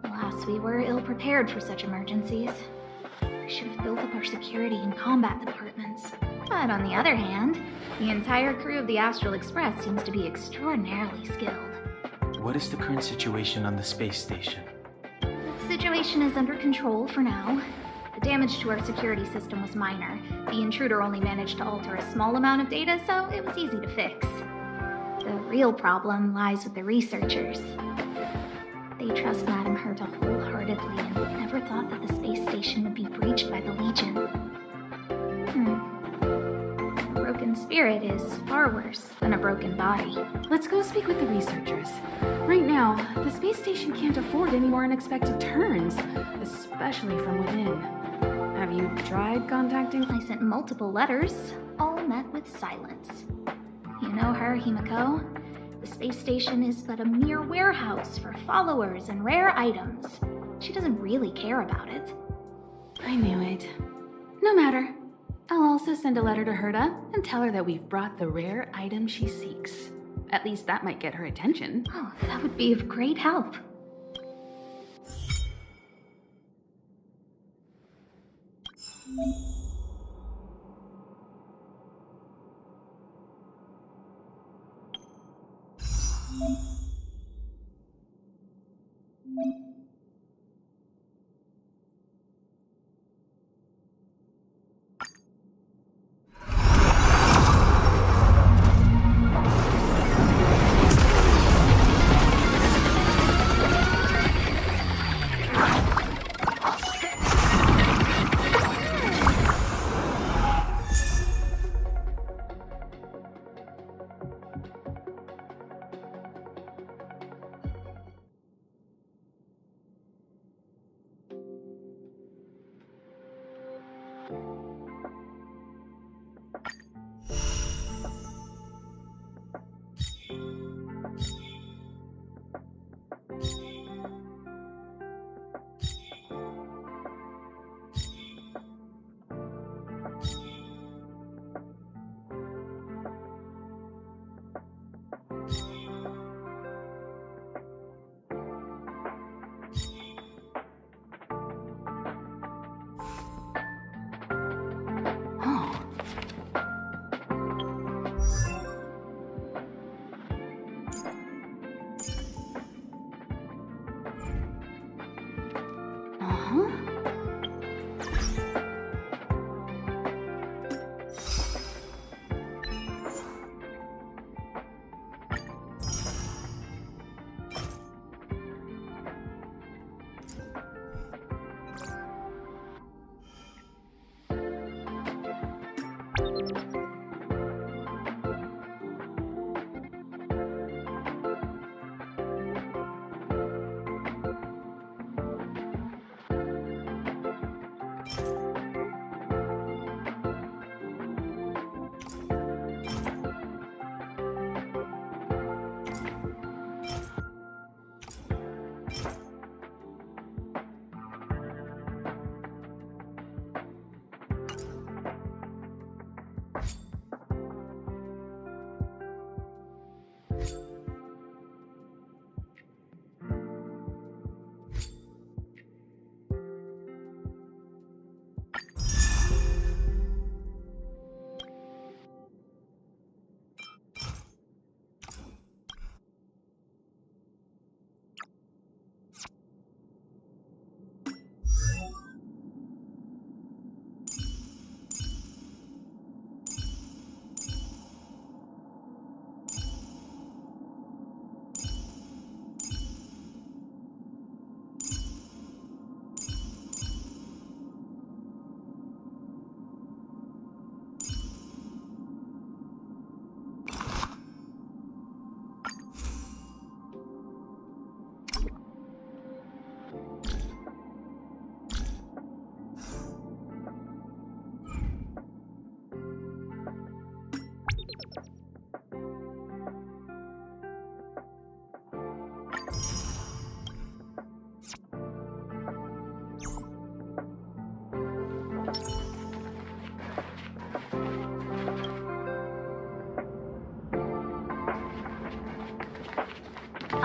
Alas, we were ill-prepared for such emergencies. We should have built up our security and combat departments. But on the other hand, the entire crew of the Astral Express seems to be extraordinarily skilled. What is the current situation on the space station? The situation is under control for now. The damage to our security system was minor. The intruder only managed to alter a small amount of data, so it was easy to fix. The real problem lies with the researchers. They trust Madame Herta wholeheartedly and never thought that the space station would be breached by the Legion. A broken spirit is far worse than a broken body. Let's go speak with the researchers. Right now, the space station can't afford any more unexpected turns, especially from within. Have you tried contacting? I sent multiple letters, all met with silence. You know her, Himiko. The space station is but a mere warehouse for followers and rare items. She doesn't really care about it. I knew it. No matter. I'll also send a letter to Herta and tell her that we've brought the rare item she seeks. At least that might get her attention. Oh, that would be of great help.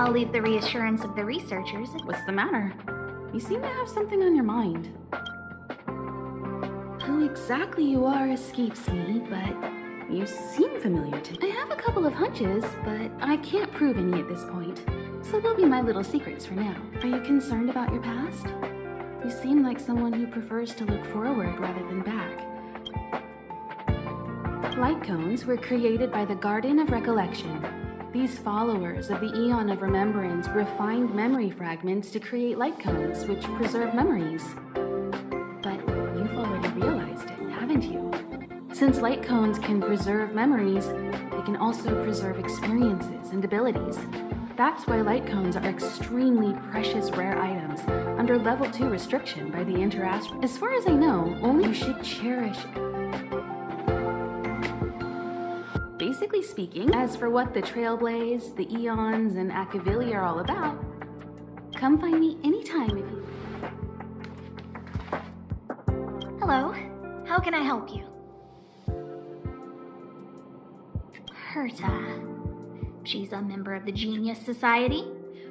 I'll leave the reassurance of the researchers. What's the matter? You seem to have something on your mind. Who exactly you are escapes me, but you seem familiar to me. I have a couple of hunches, but I can't prove any at this point. So they'll be my little secrets for now. Are you concerned about your past? You seem like someone who prefers to look forward rather than back. Light cones were created by the Garden of Recollection. These followers of the Eon of Remembrance refined memory fragments to create light cones, which preserve memories. But you've already realized it, haven't you? Since light cones can preserve memories, they can also preserve experiences and abilities. That's why light cones are extremely precious rare items under level 2 restriction by the Interastral. As far as I know, only you should cherish. Basically speaking, as for what the Trailblaze, the Eons, and Akavili are all about, come find me anytime if you... Hello, how can I help you? Herta. She's a member of the Genius Society,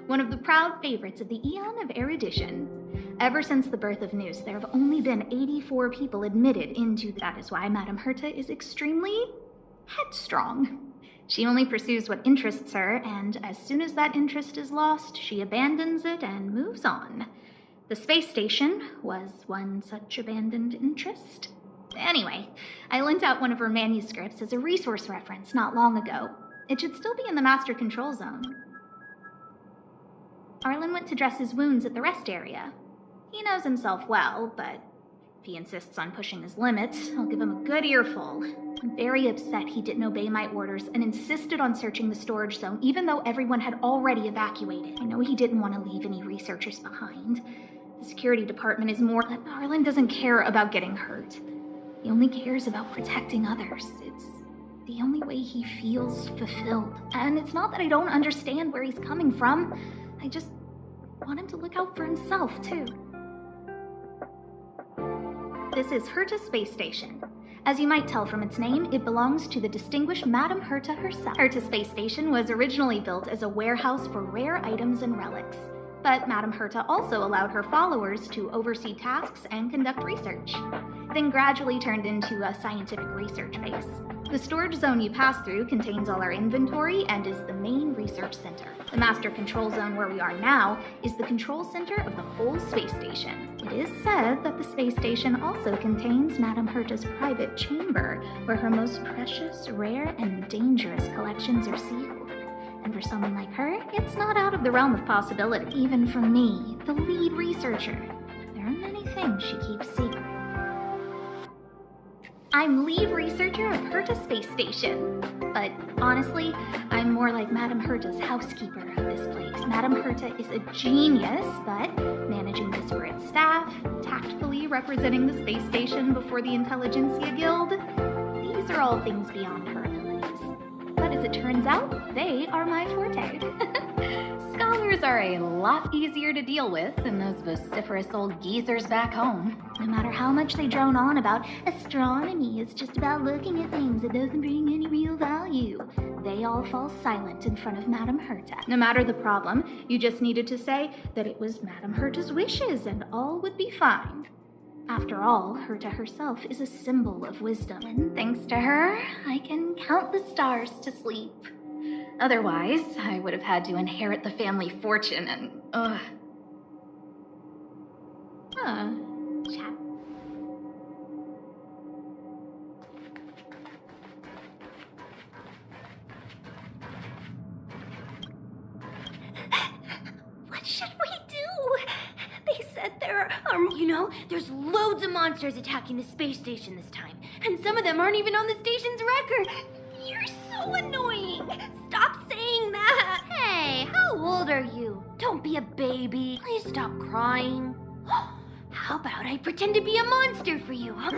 one of the proud favorites of the Eon of Erudition. Ever since the birth of Noose, there have only been 84 people admitted into that. Is why Madame Herta is extremely headstrong. She only pursues what interests her, and as soon as that interest is lost, she abandons it and moves on. The space station was one such abandoned interest. Anyway, I lent out one of her manuscripts as a resource reference not long ago. It should still be in the master control zone. Arlen went to dress his wounds at the rest area. He knows himself well, but if he insists on pushing his limits, I'll give him a good earful. I'm very upset he didn't obey my orders and insisted on searching the storage zone, even though everyone had already evacuated. I know he didn't want to leave any researchers behind. The security department is more... But Arlen doesn't care about getting hurt. He only cares about protecting others. It's the only way he feels fulfilled. And it's not that I don't understand where he's coming from. I just want him to look out for himself, too. This is Herta Space Station. As you might tell from its name, it belongs to the distinguished Madame Herta herself. Herta Space Station was originally built as a warehouse for rare items and relics. But Madame Herta also allowed her followers to oversee tasks and conduct research, then gradually turned into a scientific research base. The storage zone you pass through contains all our inventory and is the main research center. The master control zone where we are now is the control center of the whole space station. It is said that the space station also contains Madame Herta's private chamber, where her most precious, rare, and dangerous collections are sealed. And for someone like her, it's not out of the realm of possibility. Even for me, the lead researcher, there are many things she keeps secret. I'm lead researcher of Herta Space Station. But honestly, I'm more like Madame Herta's housekeeper of this place. Madame Herta is a genius, but managing disparate staff, tactfully representing the space station before the Intelligentsia Guild, these are all things beyond her abilities. But as it turns out, they are my forte. Scholars are a lot easier to deal with than those vociferous old geezers back home. No matter how much they drone on about astronomy is just about looking at things that doesn't bring any real value, they all fall silent in front of Madame Herta. No matter the problem, you just needed to say that it was Madame Herta's wishes and all would be fine. After all, Herta herself is a symbol of wisdom, and thanks to her, I can count the stars to sleep. Otherwise, I would have had to inherit the family fortune and, chat. What should we do? They said there are, there's loads of monsters attacking the space station this time, and some of them aren't even on the station's record. You're so annoying. Stop saying that. Hey, how old are you? Don't be a baby. Please stop crying. How about I pretend to be a monster for you? Huh?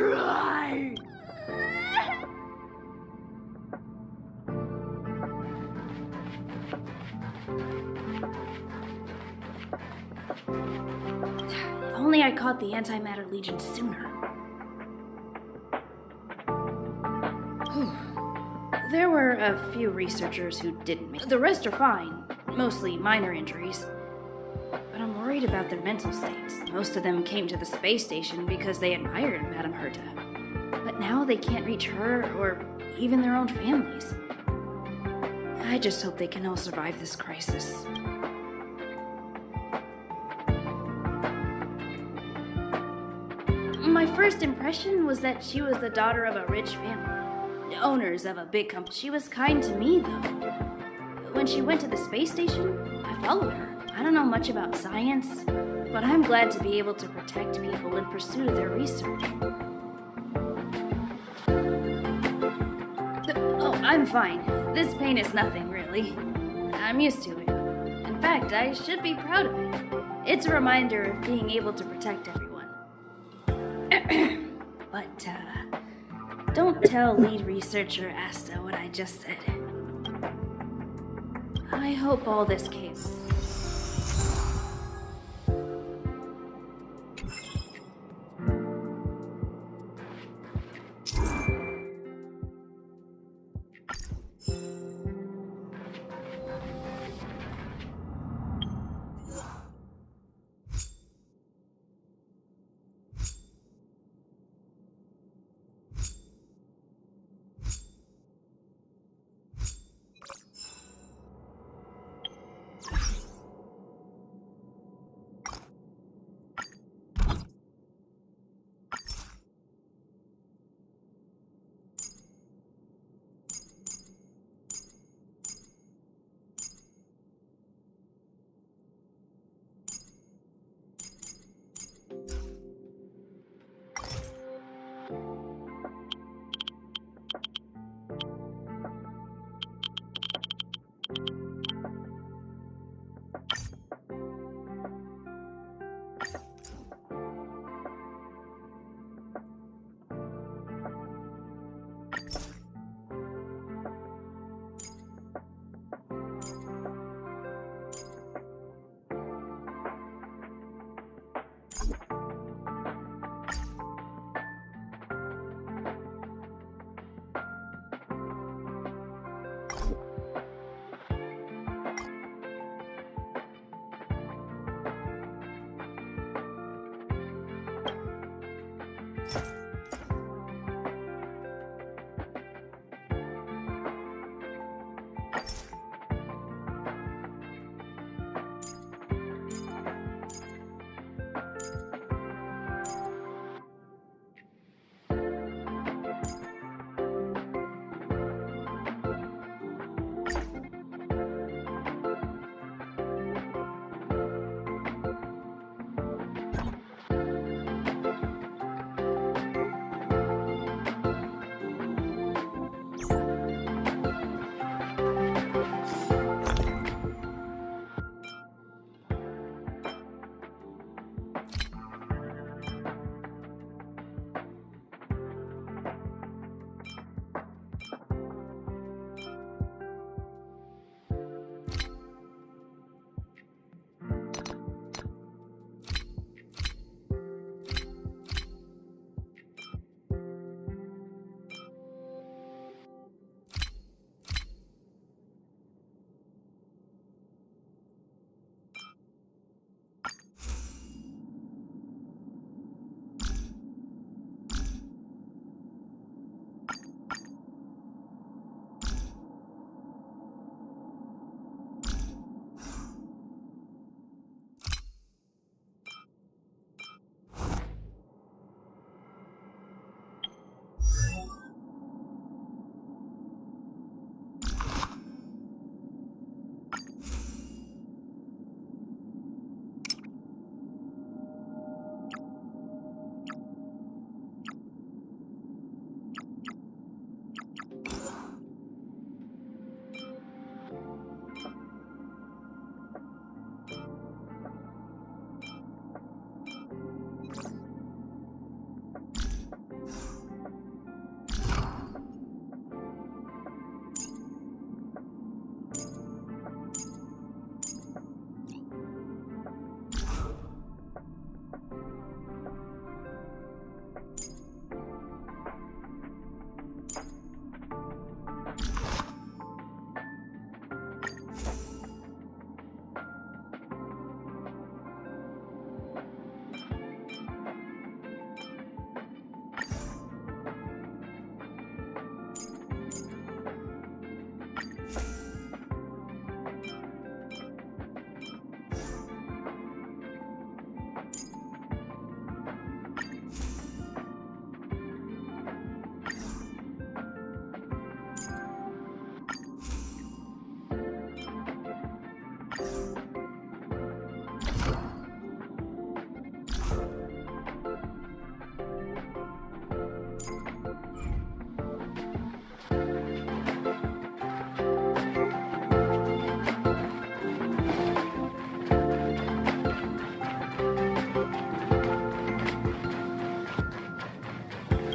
If only I caught the Antimatter Legion sooner. There were a few researchers who didn't make it. The rest are fine. mostly minor injuries. But I'm worried about their mental states. Most of them came to the space station because they admired Madame Herta. But now they can't reach her or even their own families. I just hope they can all survive this crisis. My first impression was that she was the daughter of a rich family, owners of a big company. She was kind to me, though. When she went to the space station, I followed her. I don't know much about science, but I'm glad to be able to protect people in pursuit of their research. Oh, I'm fine. This pain is nothing, really. I'm used to it. In fact, I should be proud of it. It's a reminder of being able to protect everyone. But, don't tell lead researcher Asta what I just said. I hope all this came.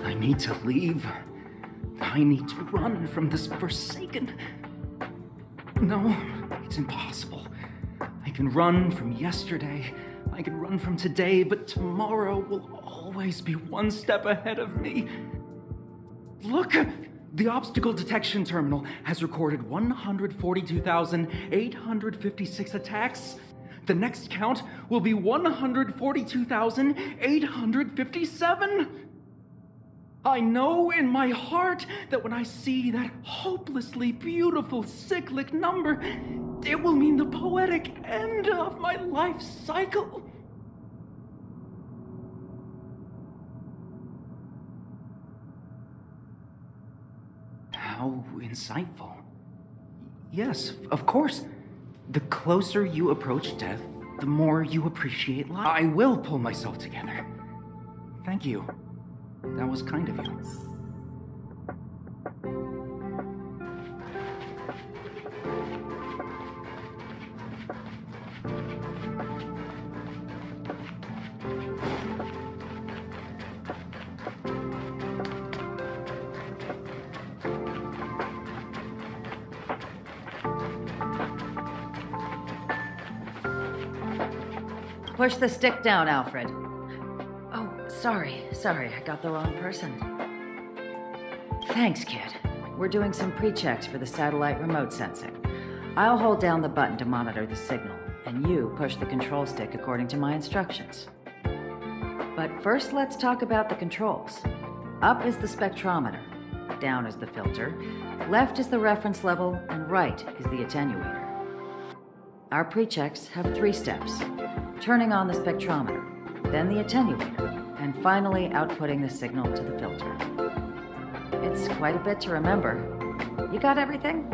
I need to leave. I need to run from this forsaken... No, it's impossible. I can run from yesterday, I can run from today, but tomorrow will always be one step ahead of me. Look! The obstacle detection terminal has recorded 142,856 attacks. The next count will be 142,857. I know in my heart that when I see that hopelessly beautiful cyclic number, it will mean the poetic end of my life cycle. How insightful. Yes, of course. The closer you approach death, the more you appreciate life. I will pull myself together. Thank you. That was kind of you. Push the stick down, Alfred. Oh, sorry, I got the wrong person. Thanks, kid. We're doing some pre-checks for the satellite remote sensing. I'll hold down the button to monitor the signal, and you push the control stick according to my instructions. But first, let's talk about the controls. Up is the spectrometer, down is the filter, left is the reference level, and right is the attenuator. Our pre-checks have 3 steps. Turning on the spectrometer, then the attenuator, and finally outputting the signal to the filter. It's quite a bit to remember. You got everything?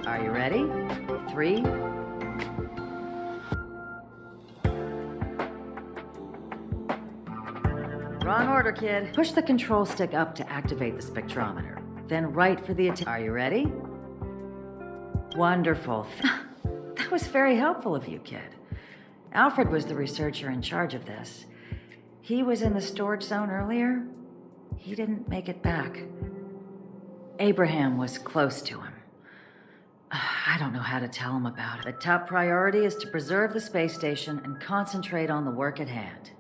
Are you ready? 3. Wrong order, kid. Push the control stick up to activate the spectrometer. Then right for the Are you ready? Wonderful. That was very helpful of you, kid. Alfred was the researcher in charge of this. He was in the storage zone earlier. He didn't make it back. Abraham was close to him. I don't know how to tell him about it. The top priority is to preserve the space station and concentrate on the work at hand.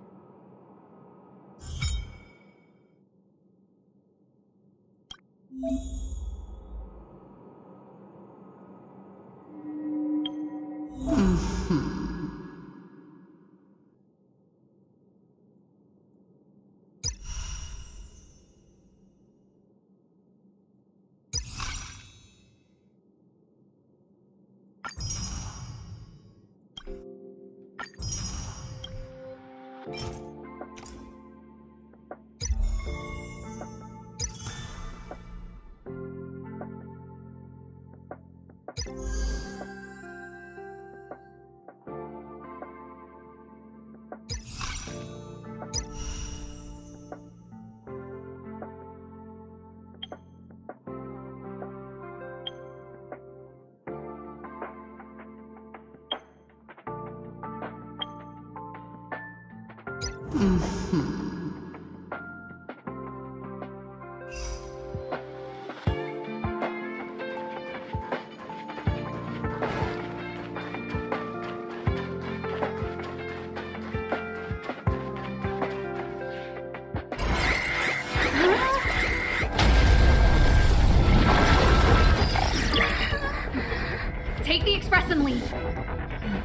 Take the express and leave.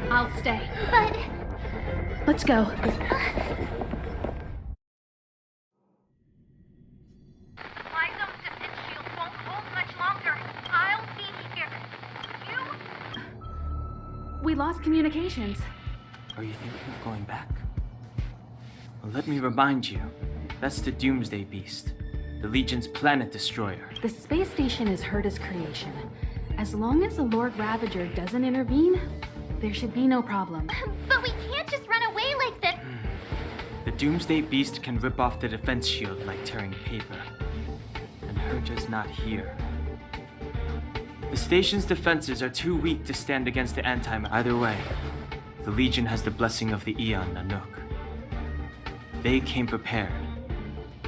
I'll stay. But... Let's go. My zone's defense shield won't hold much longer. I'll be here. You? We lost communications. Are you thinking of going back? Well, let me remind you, that's the Doomsday Beast. the Legion's planet destroyer. The space station is Herda's creation. As long as the Lord Ravager doesn't intervene, there should be no problem. But we can't just run away like this. The Doomsday Beast can rip off the defense shield like tearing paper. And Herda's not here. The station's defenses are too weak to stand against the anti-matter. Either way, the Legion has the blessing of the Aeon Nanook. They came prepared,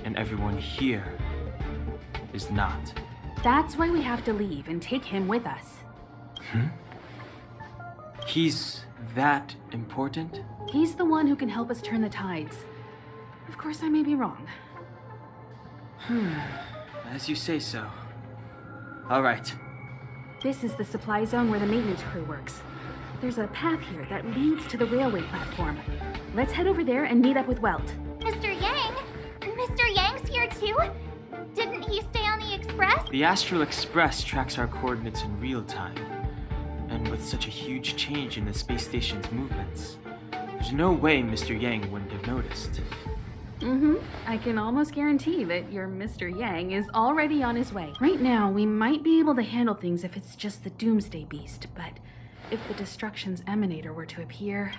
and everyone here is not. That's why we have to leave and take him with us. He's that important? He's the one who can help us turn the tides. Of course, I may be wrong. As you say so. All right. This is the supply zone where the maintenance crew works. There's a path here that leads to the railway platform. Let's head over there and meet up with Welt. Mr. Yang? Mr. Yang's here too? Didn't he stay on the Express? The Astral Express tracks our coordinates in real time. And with such a huge change in the space station's movements, there's no way Mr. Yang wouldn't have noticed. I can almost guarantee that your Mr. Yang is already on his way. Right now, we might be able to handle things if it's just the Doomsday Beast, but if the Destruction's Emanator were to appear...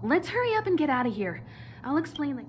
Let's hurry up and get out of here. I'll explain later.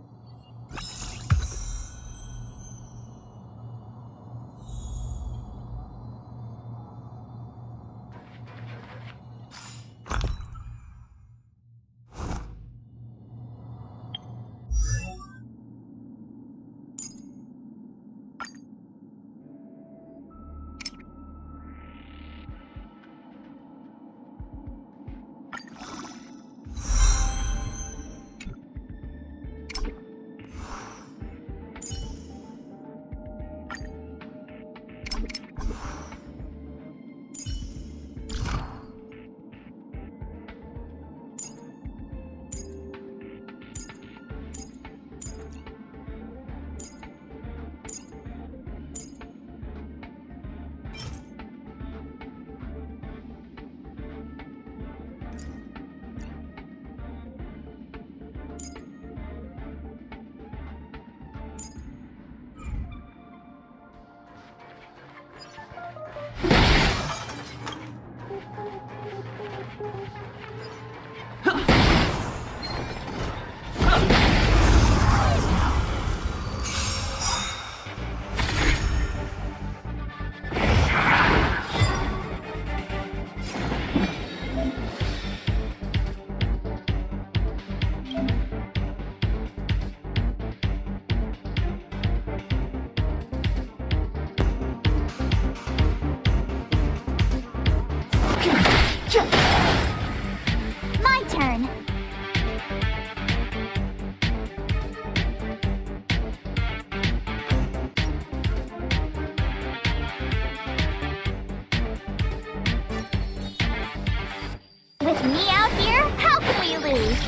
My turn. With me out here, how can we lose?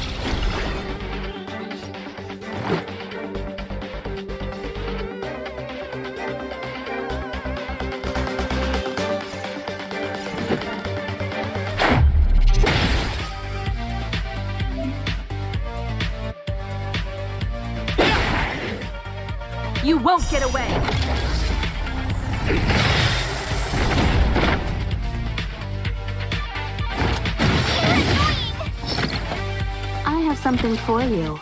You won't get away! I have something for you.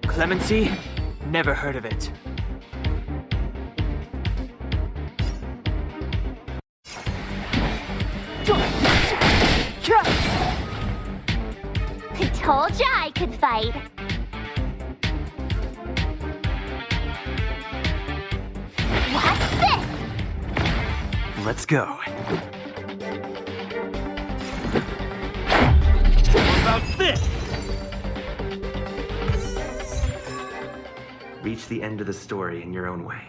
Clemency? Never heard of it. I told ya I could fight. What's this? Let's go. What about this? reach the end of the story in your own way.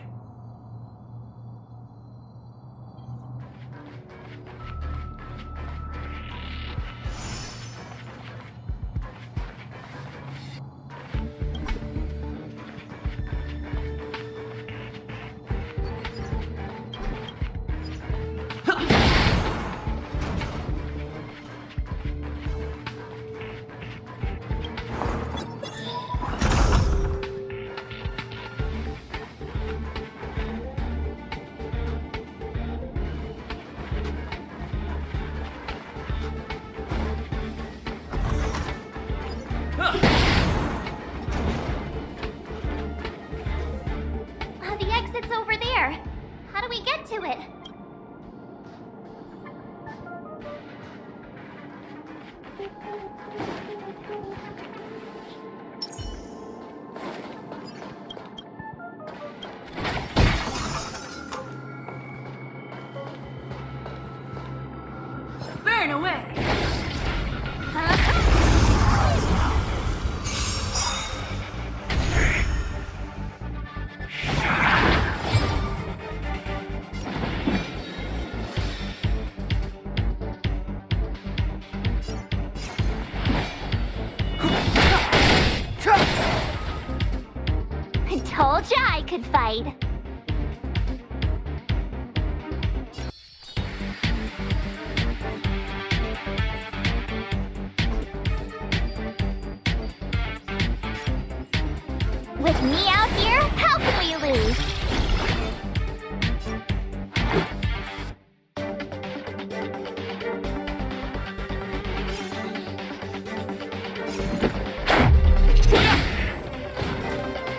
The exit's over there. How do we get to it? Burn away! I told ya I could fight. With me out here, how can we lose?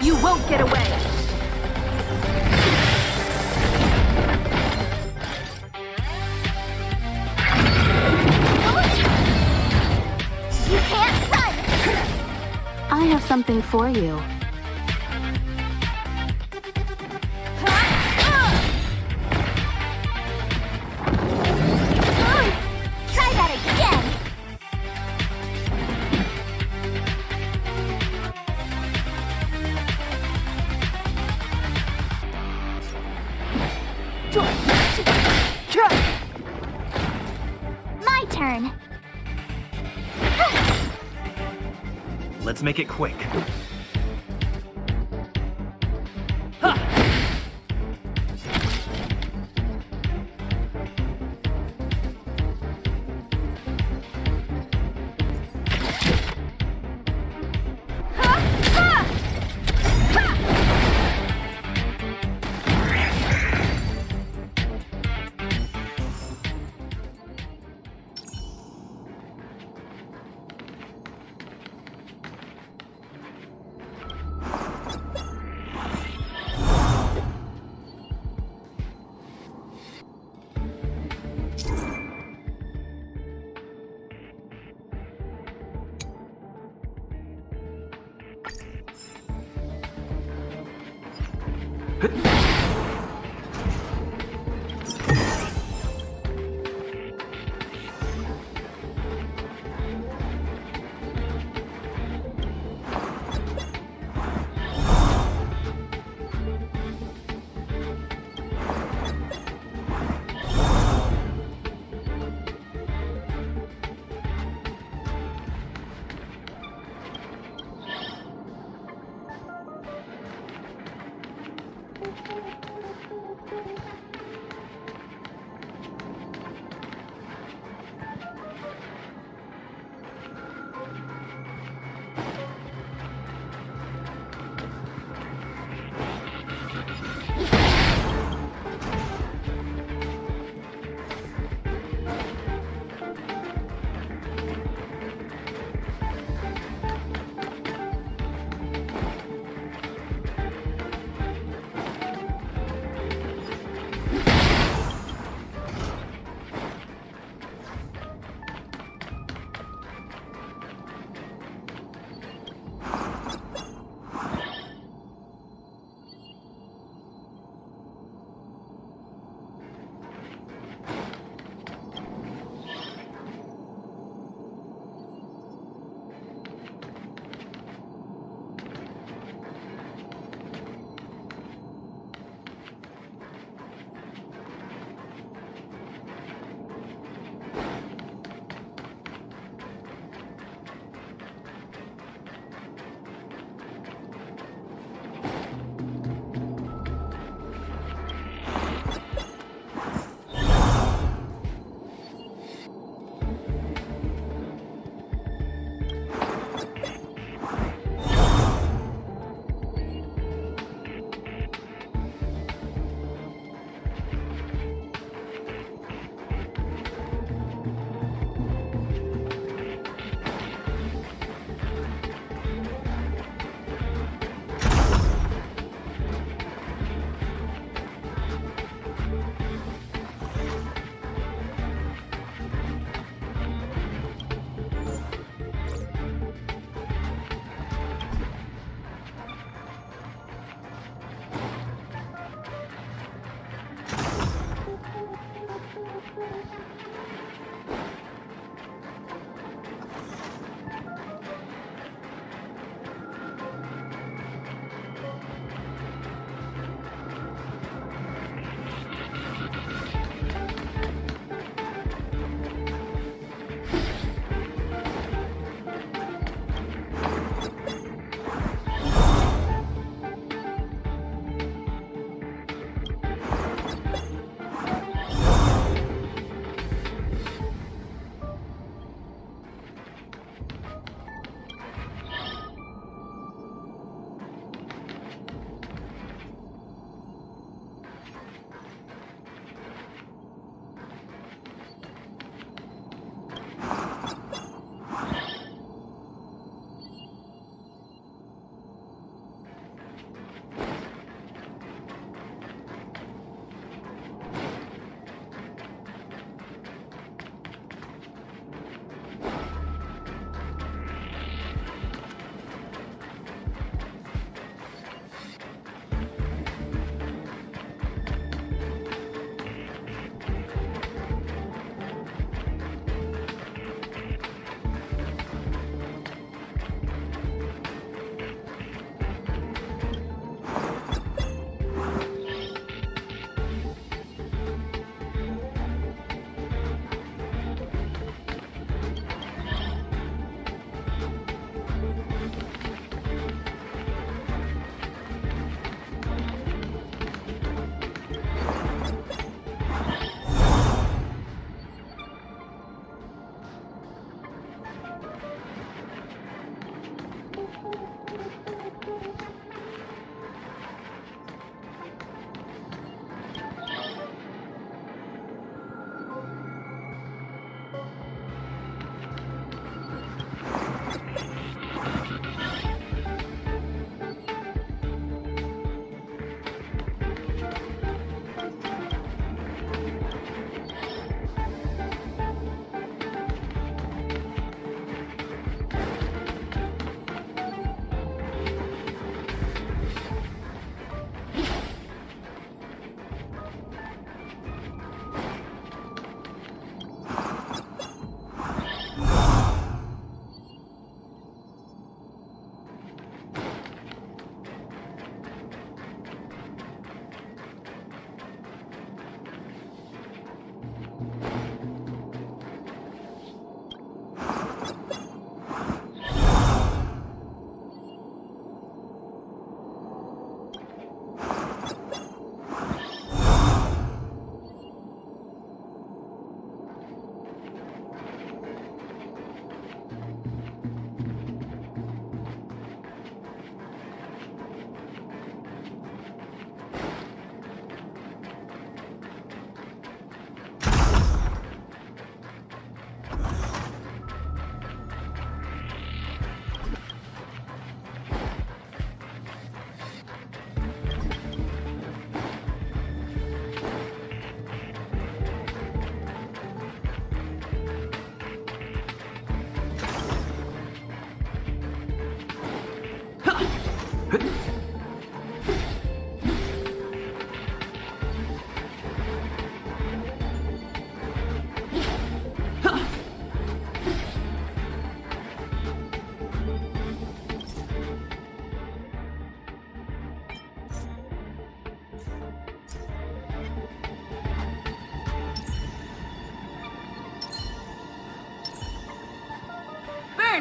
You won't get away! You can't run! I have something for you. Try that again! My turn. Let's make it quick.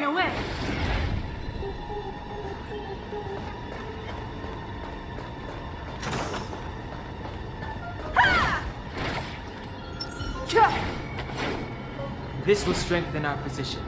ran away. This will strengthen our position.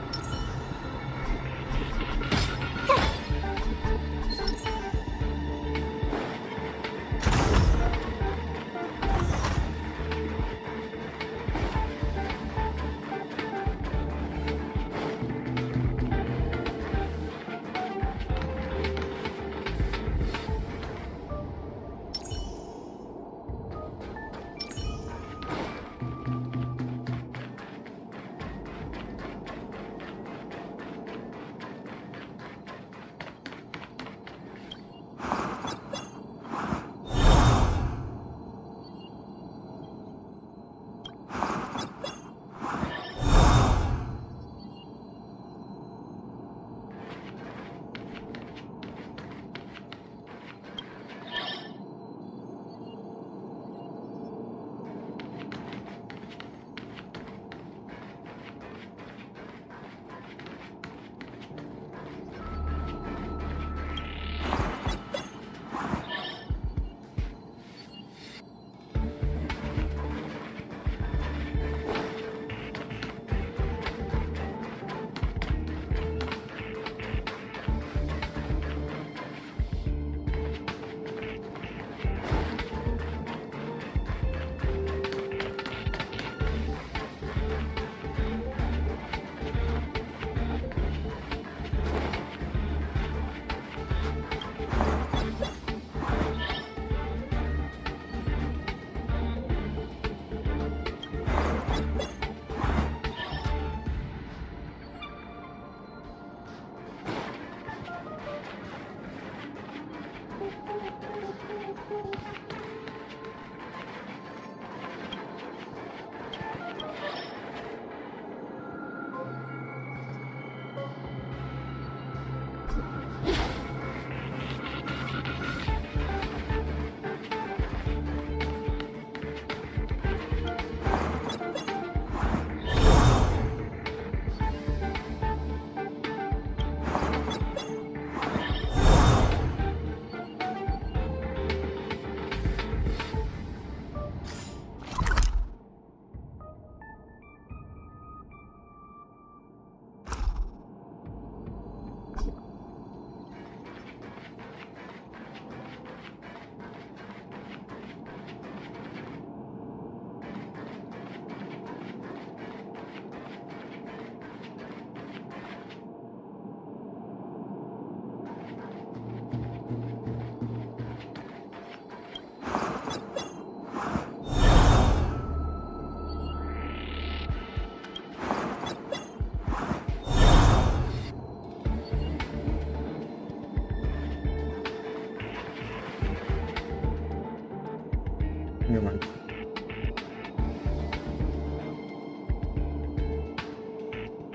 Never mind.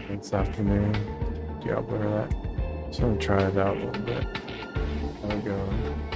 It's afternoon. Diablo or that. So I'm gonna try it out a little bit. There we go.